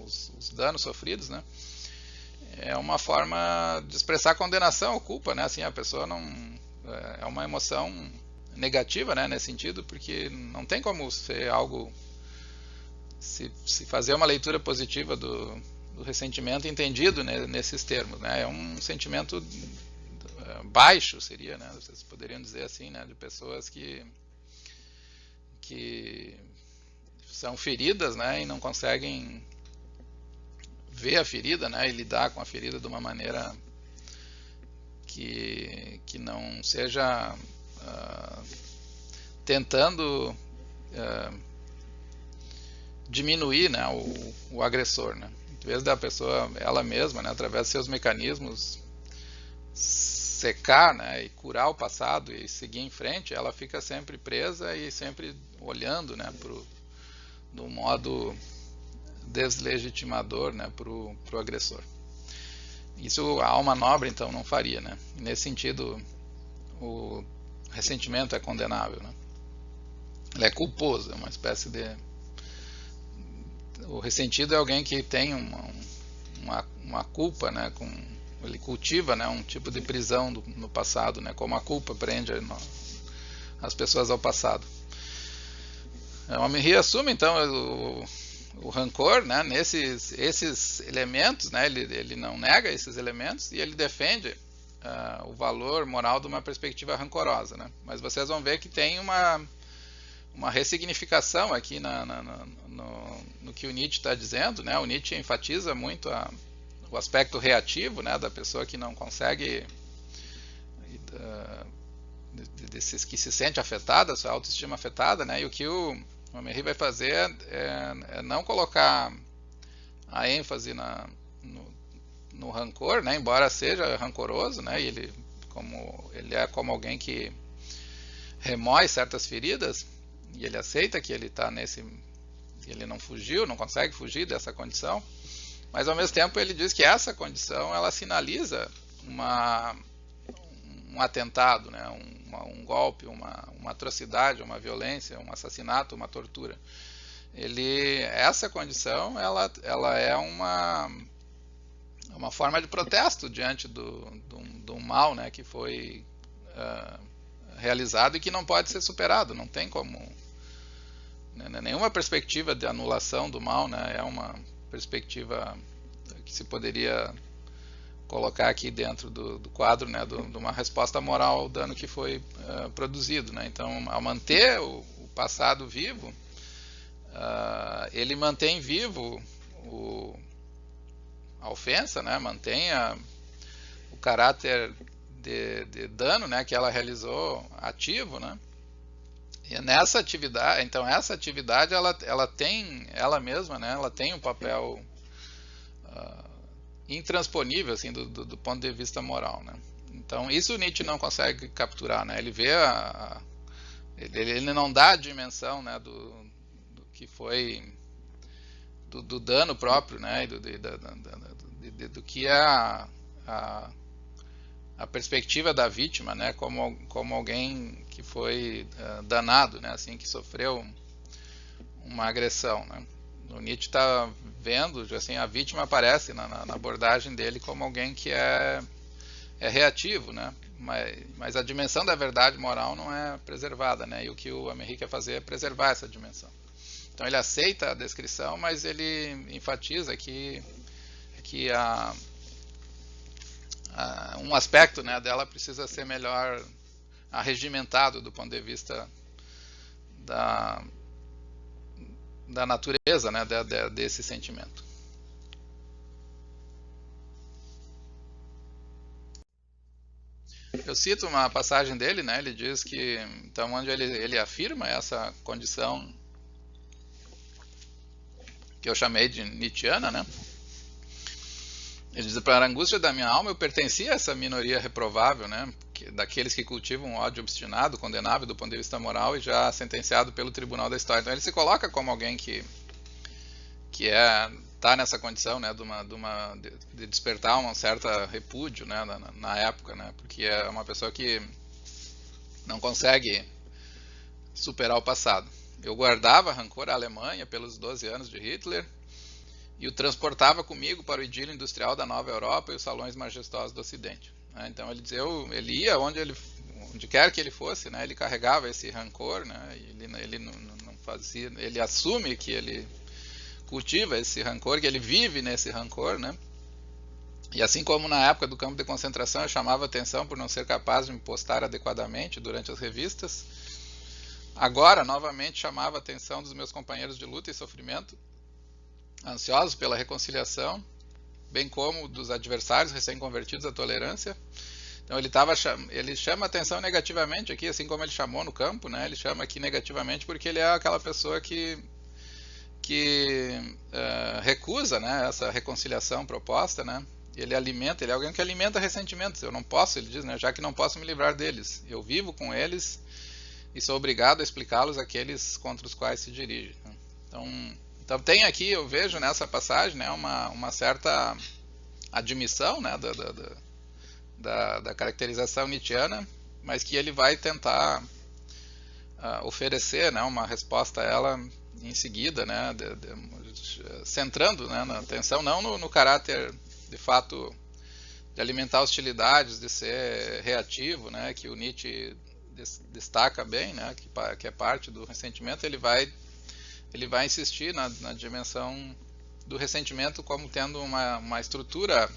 os danos sofridos, né. É uma forma de expressar condenação ou culpa, né, assim, a pessoa não... É uma emoção negativa, né, nesse sentido, porque não tem como ser algo... Se fazer uma leitura positiva do ressentimento entendido, né, nesses termos, né, é um sentimento baixo, seria, né, vocês poderiam dizer assim, né, de pessoas que são feridas, né, e não conseguem ver a ferida, né, e lidar com a ferida de uma maneira que não seja tentando diminuir, né, o agressor, né. Em vez da pessoa, ela mesma, né, através de seus mecanismos, secar, né, e curar o passado e seguir em frente, ela fica sempre presa e sempre olhando, né, do modo deslegitimador, né, para o agressor. Isso a alma nobre, então, não faria, né. Nesse sentido, o ressentimento é condenável, né. Ele é culposo, é uma espécie de... O ressentido é alguém que tem uma culpa, né, ele cultiva, né, um tipo de prisão no passado, né, como a culpa prende as pessoas ao passado. O Amiri assume, então, o rancor, né, esses elementos, né, ele não nega esses elementos e ele defende o valor moral de uma perspectiva rancorosa, né. Mas vocês vão ver que tem uma ressignificação aqui no que o Nietzsche está dizendo, né. O Nietzsche enfatiza muito o aspecto reativo, né, da pessoa que não consegue, que se sente afetada, sua autoestima afetada, né, e o que o Amiri vai fazer é não colocar a ênfase no rancor, né, embora seja rancoroso, né, e ele é como alguém que remói certas feridas, e ele aceita que ele está ele não fugiu, não consegue fugir dessa condição, mas ao mesmo tempo ele diz que essa condição ela sinaliza um atentado, né, um golpe, uma atrocidade, uma violência, um assassinato, uma tortura. Essa condição ela é uma forma de protesto diante do mal, né, que foi realizado e que não pode ser superado, não tem como, né, nenhuma perspectiva de anulação do mal, né, é uma perspectiva que se poderia colocar aqui dentro do quadro, né, de uma resposta moral ao dano que foi produzido, né. Então, ao manter o passado vivo, ele mantém vivo a ofensa, né, mantém o caráter de dano, né, que ela realizou ativo, né. E nessa atividade, então essa atividade ela tem ela mesma, né, ela tem um papel intransponível, assim, do ponto de vista moral, né. Então isso o Nietzsche não consegue capturar, né. Ele vê ele não dá a dimensão, né, do que foi do dano próprio, né, e do que é a perspectiva da vítima, né, como alguém que foi danado, né, assim, que sofreu uma agressão, né. O Nietzsche está vendo, assim, a vítima aparece na abordagem dele como alguém que é reativo, né, mas a dimensão da verdade moral não é preservada, né, e o que o Amiri quer fazer é preservar essa dimensão. Então ele aceita a descrição, mas ele enfatiza que um aspecto, né, dela precisa ser melhor arregimentado do ponto de vista da natureza, né, desse sentimento. Eu cito uma passagem dele, né, ele diz que, então, onde ele afirma essa condição que eu chamei de Nietzscheana, né, ele diz: para a angústia da minha alma eu pertencia a essa minoria reprovável, né, daqueles que cultivam um ódio obstinado, condenável do ponto de vista moral e já sentenciado pelo tribunal da história. Então ele se coloca como alguém que está nessa condição, né, de despertar um certo repúdio, né, na época, né, porque é uma pessoa que não consegue superar o passado. Eu guardava rancor à Alemanha pelos 12 anos de Hitler e o transportava comigo para o idílio industrial da Nova Europa e os salões majestosos do Ocidente. Então ele dizia, ele ia onde quer que ele fosse, né, ele carregava esse rancor, né, ele não fazia, ele assume que ele cultiva esse rancor, que ele vive nesse rancor, né? E assim como na época do campo de concentração eu chamava atenção por não ser capaz de me postar adequadamente durante as revistas, agora novamente chamava a atenção dos meus companheiros de luta e sofrimento, ansiosos pela reconciliação, bem como dos adversários recém-convertidos à tolerância. Então ele chama atenção negativamente aqui, assim como ele chamou no campo, né? Ele chama aqui negativamente porque ele é aquela pessoa que recusa, né, essa reconciliação proposta, né? Ele é alguém que alimenta ressentimentos. Eu não posso, ele diz, né, já que não posso me livrar deles, eu vivo com eles e sou obrigado a explicá-los àqueles contra os quais se dirige. Então tem aqui, eu vejo nessa passagem, né, uma certa admissão, né, da caracterização nietzschiana, mas que ele vai tentar oferecer, né, uma resposta a ela em seguida, né, centrando, né, na atenção não no caráter de fato de alimentar hostilidades, de ser reativo, né, que o Nietzsche destaca bem, né, que é parte do ressentimento. Ele vai insistir na dimensão do ressentimento como tendo uma estrutura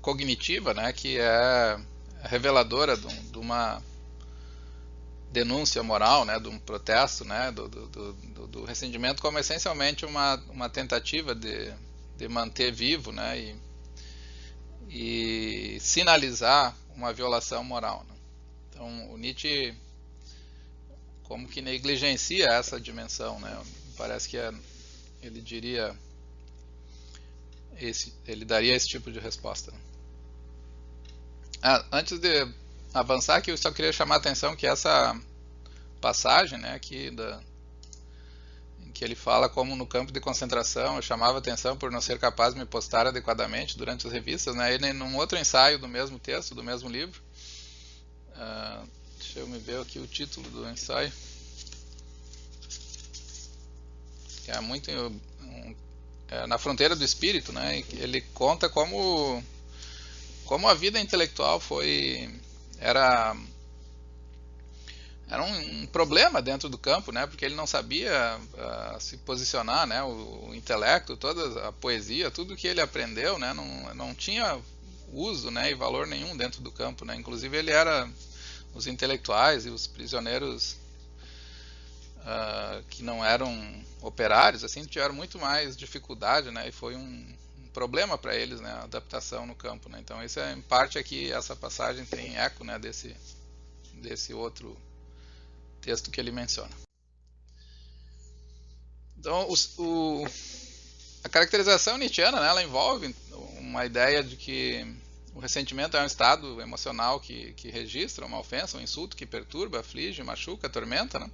cognitiva, né, que é reveladora de uma denúncia moral, né, de um protesto, né, do ressentimento como essencialmente uma tentativa de manter vivo, né, e sinalizar uma violação moral, né. Então o Nietzsche como que negligencia essa dimensão, né. Parece que ele diria ele daria esse tipo de resposta. Antes de avançar aqui, eu só queria chamar a atenção que essa passagem, né, aqui em que ele fala como no campo de concentração eu chamava a atenção por não ser capaz de me postar adequadamente durante as revistas, né, ele num outro ensaio do mesmo texto, do mesmo livro, deixa eu me ver aqui o título do ensaio, que é muito na fronteira do espírito, né, ele conta como a vida intelectual era um problema dentro do campo, né, porque ele não sabia se posicionar, né, o intelecto, toda a poesia, tudo que ele aprendeu, né, não tinha uso, né, e valor nenhum dentro do campo, né, inclusive os intelectuais e os prisioneiros que não eram operários, assim, tiveram muito mais dificuldade, né, e foi um problema para eles, né, a adaptação no campo, né. Então isso em parte aqui, essa passagem tem eco, né, desse outro texto que ele menciona. Então a caracterização nietzschiana, né, ela envolve uma ideia de que o ressentimento é um estado emocional que registra uma ofensa, um insulto que perturba, aflige, machuca, atormenta, né?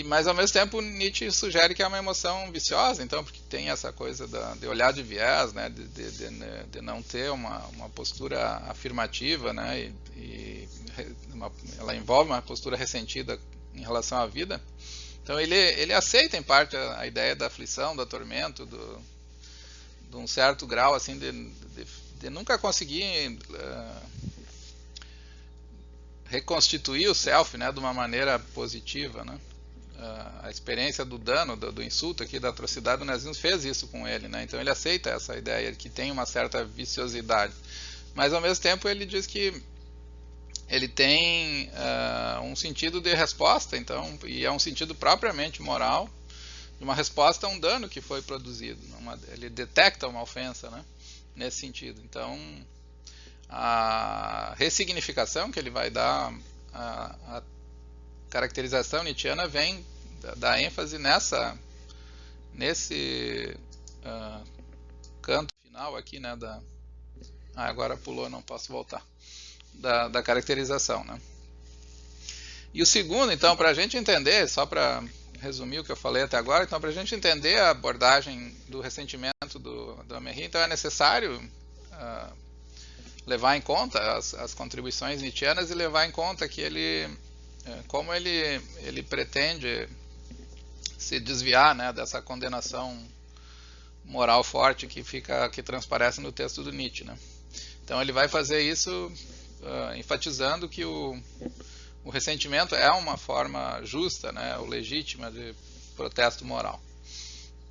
Mas ao mesmo tempo Nietzsche sugere que é uma emoção viciosa, então, porque tem essa coisa de olhar de viés, né, de não ter uma postura afirmativa, né, ela envolve uma postura ressentida em relação à vida. Então ele aceita em parte a ideia da aflição, do atormento, de um certo grau assim de nunca conseguir reconstituir o self, né, de uma maneira positiva, né. A experiência do dano, do insulto aqui, da atrocidade do nazismo fez isso com ele, né? Então ele aceita essa ideia de que tem uma certa viciosidade, mas ao mesmo tempo ele diz que ele tem um sentido de resposta, então, e é um sentido propriamente moral, de uma resposta a um dano que foi produzido, ele detecta uma ofensa, né, nesse sentido. Então a ressignificação que ele vai dar a caracterização nietzschiana vem da ênfase nesse canto final aqui, né, agora pulou, não posso voltar. Da caracterização, né? E o segundo, então, para a gente entender, só para resumir o que eu falei até agora, então, para a gente entender a abordagem do ressentimento do Améry, então é necessário levar em conta as contribuições nietzschianas e levar em conta que como ele pretende se desviar, né, dessa condenação moral forte que transparece no texto do Nietzsche, né? Então ele vai fazer isso enfatizando que o ressentimento é uma forma justa, né, ou legítima de protesto moral,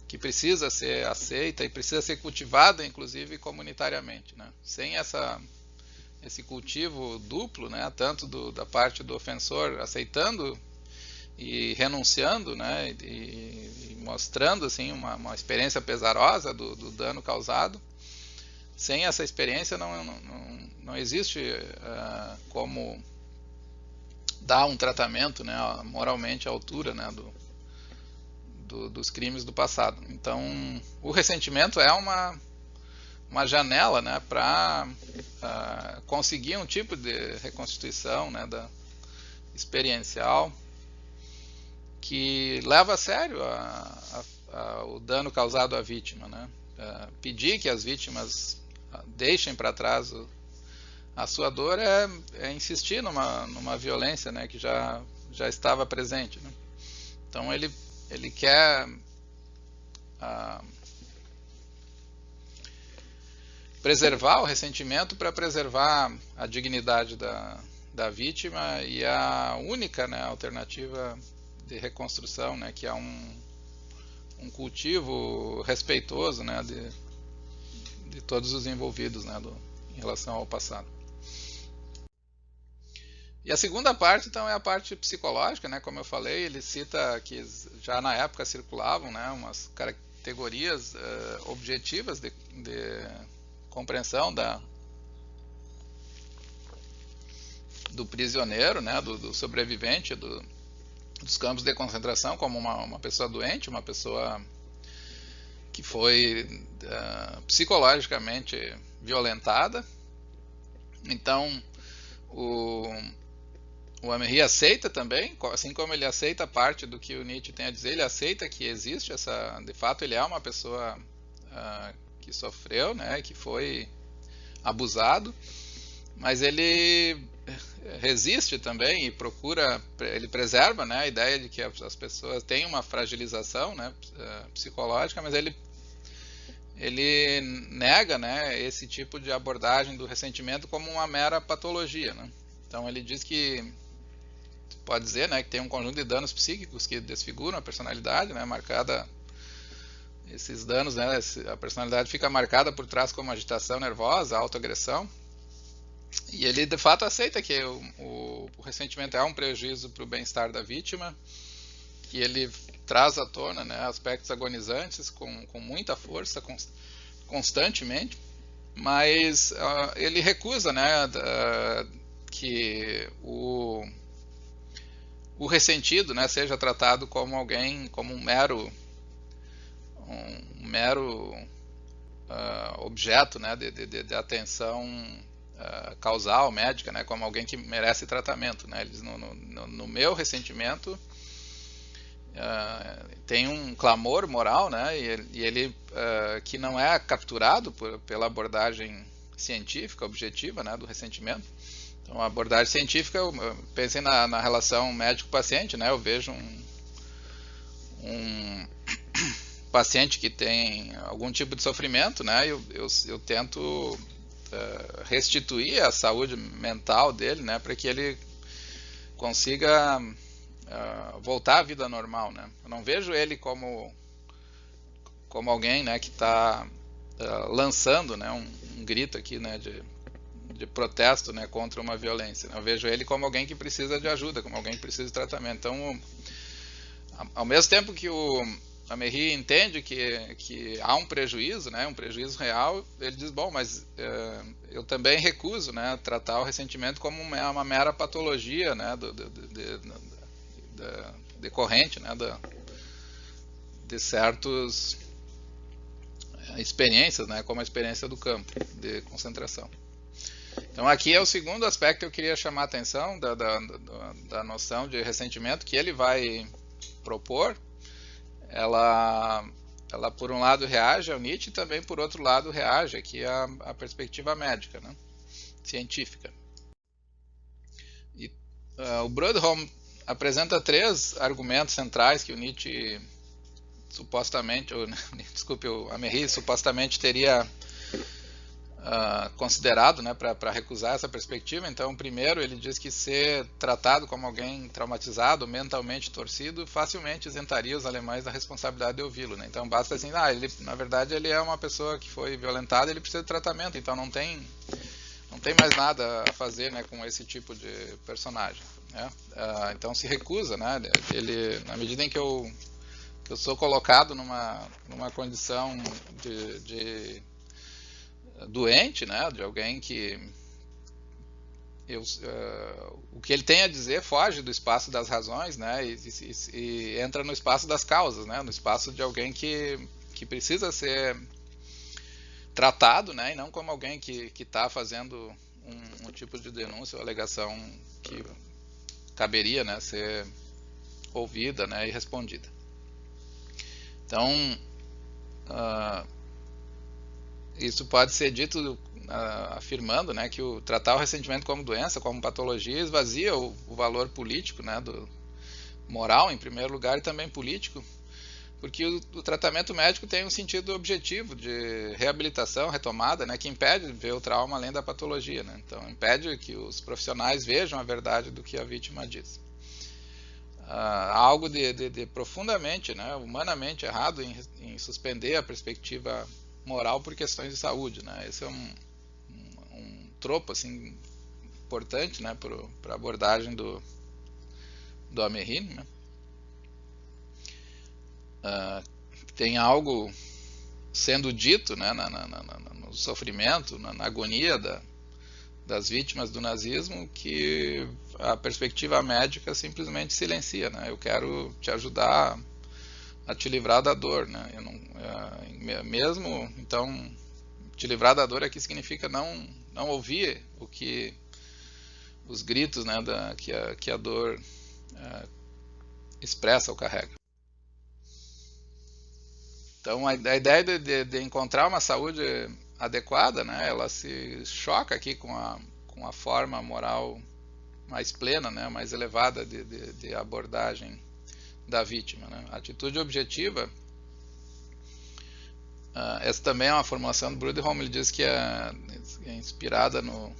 que precisa ser aceita e precisa ser cultivada, inclusive comunitariamente, né? Sem esse cultivo duplo, né, tanto da parte do ofensor aceitando e renunciando, né, e mostrando assim uma experiência pesarosa do dano causado. Sem essa experiência não existe como dar um tratamento, né, moralmente à altura, né, dos crimes do passado. Então, o ressentimento é uma janela, né, para conseguir um tipo de reconstituição, né, experiencial que leva a sério o dano causado à vítima, né? Pedir que as vítimas deixem para trás a sua dor é insistir numa violência, né, que já estava presente, né? Então ele quer preservar o ressentimento para preservar a dignidade da vítima e a única, né, alternativa de reconstrução, né, que é um cultivo respeitoso, né, de todos os envolvidos, né, em relação ao passado. E a segunda parte, então, é a parte psicológica, né, como eu falei, ele cita que já na época circulavam, né, umas categorias objetivas de compreensão do prisioneiro, né, do sobrevivente dos campos de concentração, como uma pessoa doente, uma pessoa que foi psicologicamente violentada. Então, o Améry aceita também, assim como ele aceita parte do que o Nietzsche tem a dizer, ele aceita que existe de fato ele é uma pessoa que sofreu, né, que foi abusado, mas ele resiste também e ele preserva, né, a ideia de que as pessoas têm uma fragilização, né, psicológica, mas ele nega, né, esse tipo de abordagem do ressentimento como uma mera patologia, né? Então ele diz que pode dizer, né, que tem um conjunto de danos psíquicos que desfiguram a personalidade, né, marcada esses danos, né, a personalidade fica marcada por trás como agitação nervosa, autoagressão. E ele de fato aceita que o ressentimento é um prejuízo para o bem-estar da vítima, que ele traz à tona, né, aspectos agonizantes com muita força, constantemente, mas ele recusa, né, que o ressentido, né, seja tratado como como um mero objeto, né, de atenção causal, médica, né, como alguém que merece tratamento, né? Eles, no meu ressentimento tem um clamor moral, né, e ele que não é capturado pela abordagem científica, objetiva, né, do ressentimento. Então, a abordagem científica, eu pensei na relação médico-paciente, né, eu vejo um paciente que tem algum tipo de sofrimento, né, eu tento restituir a saúde mental dele, né, para que ele consiga voltar à vida normal, né. Eu não vejo ele como alguém, né, que está lançando, né, um grito aqui, né, de protesto, né, contra uma violência. Eu vejo ele como alguém que precisa de ajuda, como alguém que precisa de tratamento. Então, ao mesmo tempo que o Améry entende que há um prejuízo, né, um prejuízo real, ele diz, bom, mas eu também recuso, né, tratar o ressentimento como uma mera patologia, né, decorrente, né, de certos experiências, né, como a experiência do campo de concentração. Então aqui é o segundo aspecto que eu queria chamar a atenção da noção de ressentimento que ele vai propor. Ela por um lado reage ao Nietzsche e também por outro lado reage aqui à perspectiva médica, né, científica. E o Broodholm apresenta 3 argumentos centrais que o Nietzsche supostamente, desculpe, o Améry supostamente teria considerado, né, para recusar essa perspectiva. Então, primeiro, ele diz que ser tratado como alguém traumatizado, mentalmente torcido, facilmente isentaria os alemães da responsabilidade de ouvi-lo, né? Então, basta assim, ele, na verdade, ele é uma pessoa que foi violentada, ele precisa de tratamento, então não tem mais nada a fazer, né, com esse tipo de personagem, né? Então se recusa, né? Ele, na medida em que eu sou colocado numa condição de doente, né, de alguém que o que ele tem a dizer foge do espaço das razões, né, e entra no espaço das causas, né, no espaço de alguém que precisa ser tratado, né, e não como alguém que está fazendo um tipo de denúncia ou alegação que caberia, né, ser ouvida, né, e respondida. Então, isso pode ser dito afirmando, né, que tratar o ressentimento como doença, como patologia, esvazia o valor político, né, do moral em primeiro lugar e também político, porque o tratamento médico tem um sentido objetivo de reabilitação, retomada, né, que impede de ver o trauma além da patologia, né, então impede que os profissionais vejam a verdade do que a vítima diz. Algo de profundamente, né, humanamente errado em suspender a perspectiva moral por questões de saúde, né? Esse é um tropo assim importante, né, para a abordagem do Améry, né? Tem algo sendo dito, né, no sofrimento, na agonia das vítimas do nazismo, que a perspectiva médica simplesmente silencia, né? Eu quero te ajudar a te livrar da dor, né? Eu não, mesmo, então, te livrar da dor aqui significa não ouvir os gritos, né, que a dor expressa ou carrega. Então, a ideia de encontrar uma saúde adequada, né, ela se choca aqui com a forma moral mais plena, né, mais elevada de abordagem da vítima, né. A atitude objetiva, essa também é uma formulação do Broodholm. Ele diz que é inspirada no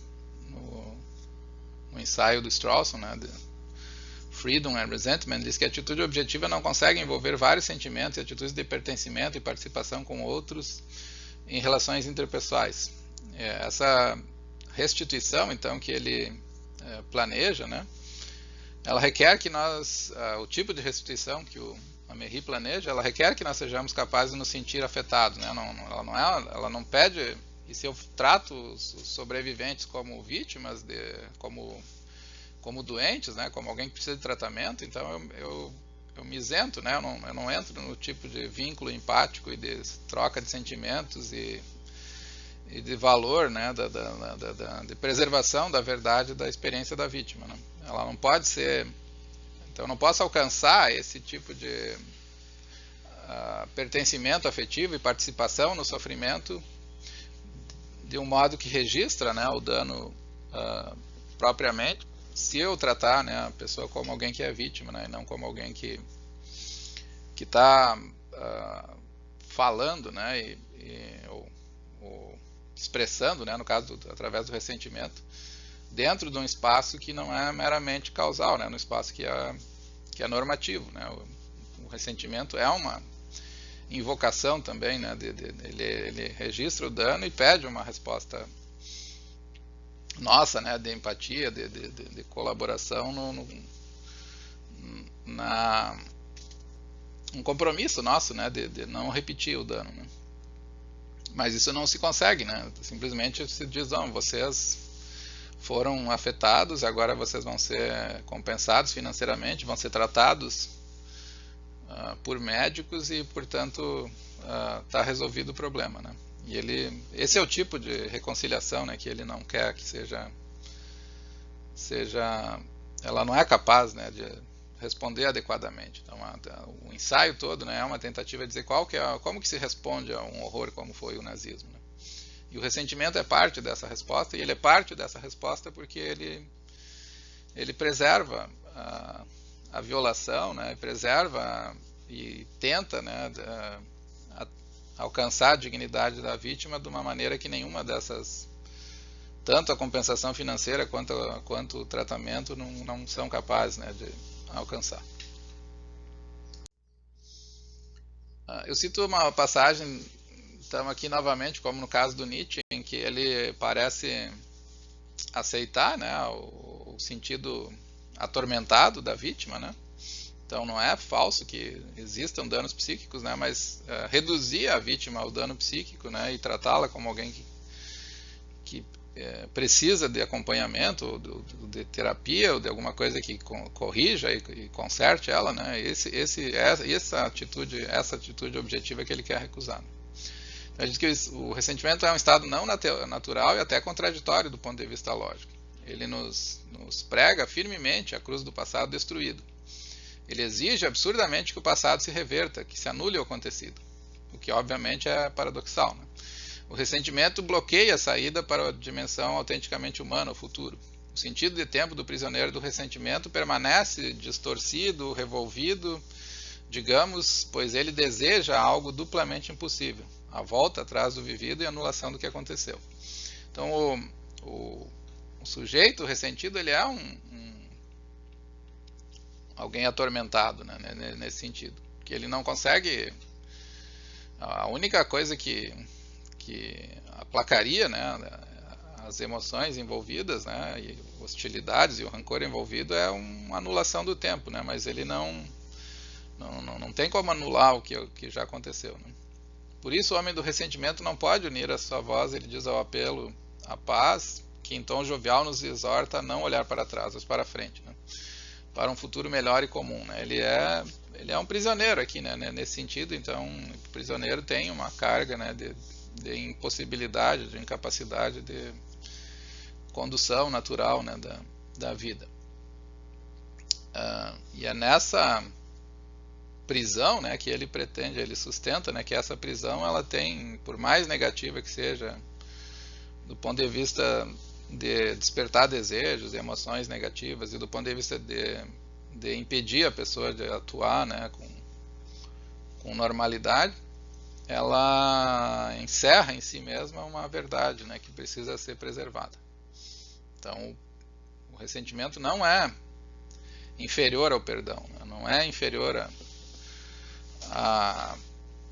ensaio do Strawson, né, de Freedom and Resentment. Diz que a atitude objetiva não consegue envolver vários sentimentos e atitudes de pertencimento e participação com outros em relações interpessoais. Essa restituição, então, que ele planeja, né, ela requer que nós, o tipo de restituição que o Améry planeja, ela requer que nós sejamos capazes de nos sentir afetados, né? Ela não pede, e se eu trato os sobreviventes como vítimas, como doentes, né, como alguém que precisa de tratamento, então eu me isento, né, eu não entro no tipo de vínculo empático e de troca de sentimentos e de valor, né, de preservação da verdade da experiência da vítima, né? Ela não pode ser, então eu não posso alcançar esse tipo de pertencimento afetivo e participação no sofrimento de um modo que registra, né, o dano propriamente, se eu tratar, né, a pessoa como alguém que é vítima, né, e não como alguém que está falando, né, ou expressando, né, no caso através do ressentimento, dentro de um espaço que não é meramente causal, né, no espaço que é normativo, né. O ressentimento é uma invocação também, né, ele registra o dano e pede uma resposta nossa, né, de empatia, de colaboração um compromisso nosso, né, de não repetir o dano, né. Mas isso não se consegue, né, simplesmente se diz, não, vocês foram afetados, agora vocês vão ser compensados financeiramente, vão ser tratados por médicos e, portanto, está resolvido o problema, né? E esse é o tipo de reconciliação, né, que ele não quer que ela não é capaz, né, de responder adequadamente. Então, o ensaio todo, né, é uma tentativa de dizer como que se responde a um horror como foi o nazismo, né? E o ressentimento é parte dessa resposta, e ele é parte dessa resposta porque ele preserva a violação, né, preserva e tenta, né, alcançar a dignidade da vítima de uma maneira que nenhuma dessas, tanto a compensação financeira quanto o tratamento, não são capazes, né, de alcançar. Eu cito uma passagem, estamos aqui novamente, como no caso do Nietzsche, em que ele parece aceitar, né, o sentido atormentado da vítima, né? Então não é falso que existam danos psíquicos, né, mas reduzir a vítima ao dano psíquico, né, e tratá-la como alguém que precisa de acompanhamento, ou de terapia, ou de alguma coisa que corrija e conserte ela, né, essa atitude objetiva que ele quer recusar. Então, ele diz que o ressentimento é um estado não natural e até contraditório do ponto de vista lógico. Ele nos prega firmemente a cruz do passado destruído. Ele exige absurdamente que o passado se reverta, que se anule o acontecido, o que obviamente é paradoxal, né? O ressentimento bloqueia a saída para a dimensão autenticamente humana, o futuro. O sentido de tempo do prisioneiro do ressentimento permanece distorcido, revolvido, digamos, pois ele deseja algo duplamente impossível, a volta atrás do vivido e a anulação do que aconteceu. Então o sujeito ressentido, ele é alguém atormentado, né, nesse sentido, que ele não consegue, a única coisa que aplacaria, né, as emoções envolvidas, né, e hostilidades e o rancor envolvido é uma anulação do tempo, né, mas ele não tem como anular o que já aconteceu, né. Por isso o homem do ressentimento não pode unir a sua voz, ele diz, ao apelo à paz, que em tom jovial nos exorta a não olhar para trás, mas para frente, né, para um futuro melhor e comum, né. Ele é um prisioneiro aqui, né, nesse sentido. Então o prisioneiro tem uma carga, né, de impossibilidade, de incapacidade de condução natural, né, da vida. E é nessa prisão, né, que ele pretende, ele sustenta, né, que essa prisão ela tem, por mais negativa que seja, do ponto de vista de despertar desejos, emoções negativas, e do ponto de vista de impedir a pessoa de atuar, né, com normalidade, ela encerra em si mesma uma verdade, né, que precisa ser preservada. Então, o ressentimento não é inferior ao perdão, né, não é inferior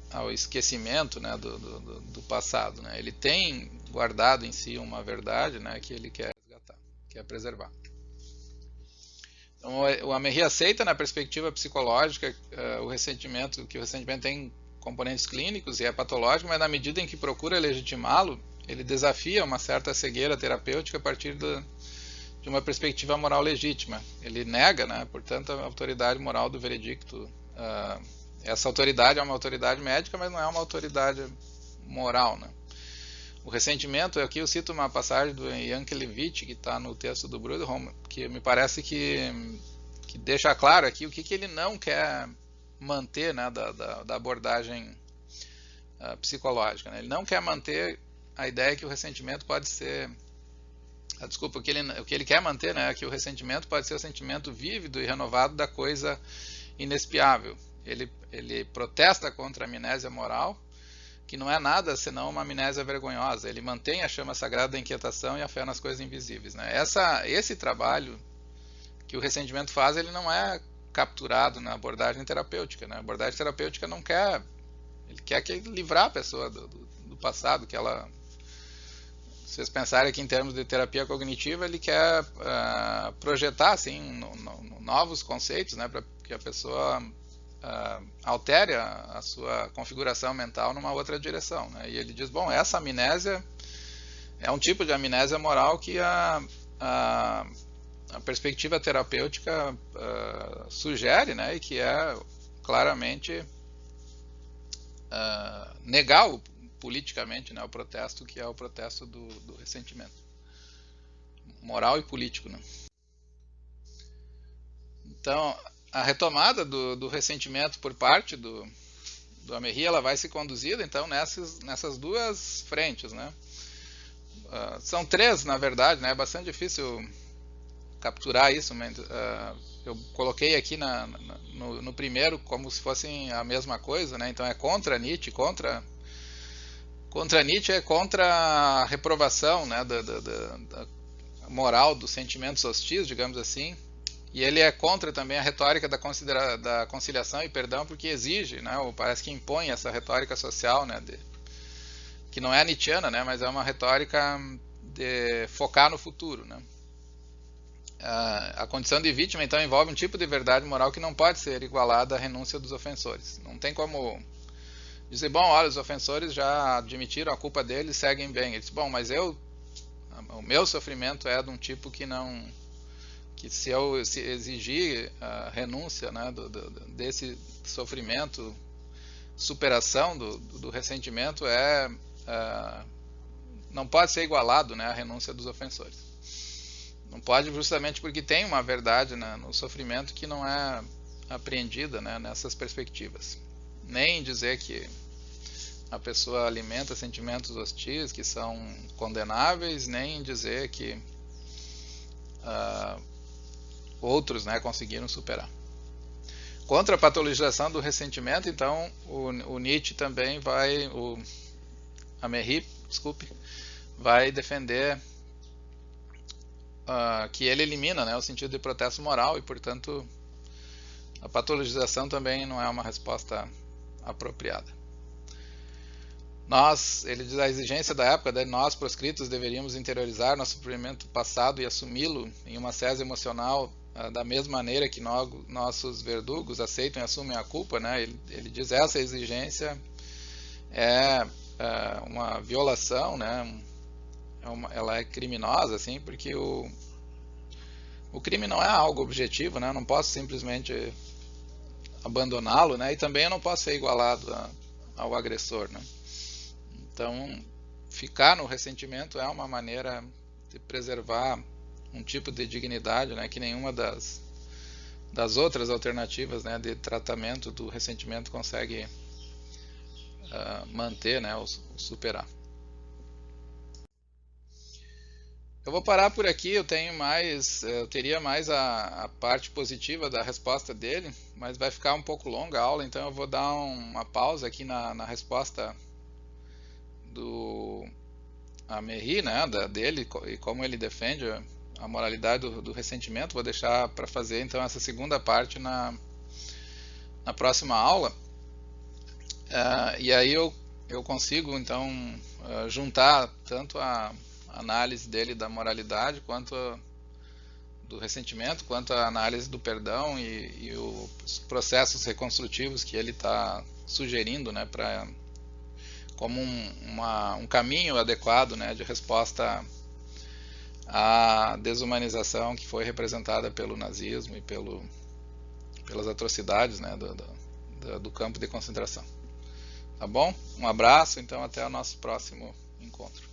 ao esquecimento, né, do passado, né. Ele tem guardado em si uma verdade, né, que ele quer resgatar, quer preservar. Então, o Améry aceita, na perspectiva psicológica, que o ressentimento tem componentes clínicos e é patológico, mas na medida em que procura legitimá-lo, ele desafia uma certa cegueira terapêutica a partir de uma perspectiva moral legítima. Ele nega, né, portanto, a autoridade moral do veredicto. Essa autoridade é uma autoridade médica, mas não é uma autoridade moral, né. O ressentimento, aqui eu cito uma passagem do Yankelevich, que está no texto do Bruderholm, que me parece que deixa claro aqui o que ele não quer manter, né, da abordagem psicológica, né. Ele não quer manter a ideia que o ressentimento pode ser... Desculpa, o que ele quer manter, né, é que o ressentimento pode ser o sentimento vívido e renovado da coisa inexpiável. Ele protesta contra a amnésia moral, que não é nada senão uma amnésia vergonhosa. Ele mantém a chama sagrada da inquietação e a fé nas coisas invisíveis, né? Esse trabalho que o ressentimento faz, ele não é capturado na abordagem terapêutica, né? A abordagem terapêutica não quer... Ele quer livrar a pessoa do passado, que ela... Se vocês pensarem aqui em termos de terapia cognitiva, ele quer projetar assim, novos conceitos, né, para que a pessoa altere a sua configuração mental numa outra direção, né? E ele diz, bom, essa amnésia é um tipo de amnésia moral que a perspectiva terapêutica sugere, né, e que é claramente negar politicamente, né, o protesto, que é o protesto do ressentimento moral e político, né? Então, a retomada do ressentimento por parte do Améry, ela vai ser conduzida então nessas duas frentes, né? São três, na verdade, né? É bastante difícil capturar isso, mas eu coloquei aqui no primeiro como se fossem a mesma coisa, né? Então é contra Nietzsche, contra Nietzsche é contra a reprovação, né, da moral dos sentimentos hostis, digamos assim, e ele é contra também a retórica da conciliação e perdão, porque exige, né, ou parece que impõe essa retórica social, né, que não é nietzschiana, né, mas é uma retórica de focar no futuro, né. A condição de vítima então envolve um tipo de verdade moral que não pode ser igualada à renúncia dos ofensores. Não tem como dizer, bom, olha, os ofensores já admitiram a culpa deles, seguem bem. Ele diz, bom, mas o meu sofrimento é de um tipo que não, que se eu exigir a renúncia, né, desse sofrimento, superação do ressentimento, não pode ser igualado, né, à renúncia dos ofensores. Não pode, justamente porque tem uma verdade, né, no sofrimento que não é apreendida, né, nessas perspectivas. Nem dizer que a pessoa alimenta sentimentos hostis que são condenáveis, nem dizer que outros, né, conseguiram superar. Contra a patologização do ressentimento, então, o Nietzsche também vai, o Améry, desculpe, vai defender que ele elimina, né, o sentido de protesto moral e, portanto, a patologização também não é uma resposta apropriada. Ele diz, a exigência da época, nós proscritos deveríamos interiorizar nosso sofrimento passado e assumi-lo em uma cese emocional da mesma maneira que nossos verdugos aceitam e assumem a culpa, né? Ele diz, essa exigência é uma violação, né? Ela é criminosa, assim, porque o crime não é algo objetivo, né? Eu não posso simplesmente abandoná-lo, né? E também eu não posso ser igualado ao agressor, né? Então, ficar no ressentimento é uma maneira de preservar um tipo de dignidade, né, que nenhuma das outras alternativas, né, de tratamento do ressentimento consegue manter, né, ou superar. Eu vou parar por aqui, eu teria mais a parte positiva da resposta dele, mas vai ficar um pouco longa a aula, então eu vou dar uma pausa aqui na resposta do Améry, né, dele, e como ele defende a moralidade do ressentimento. Vou deixar para fazer então essa segunda parte na próxima aula, e aí eu consigo então juntar tanto a análise dele da moralidade quanto do ressentimento, quanto a análise do perdão e os processos reconstrutivos que ele está sugerindo, né, como um caminho adequado, né, de resposta à desumanização que foi representada pelo nazismo e pelas atrocidades, né, do campo de concentração. Tá bom? Um abraço, então até o nosso próximo encontro.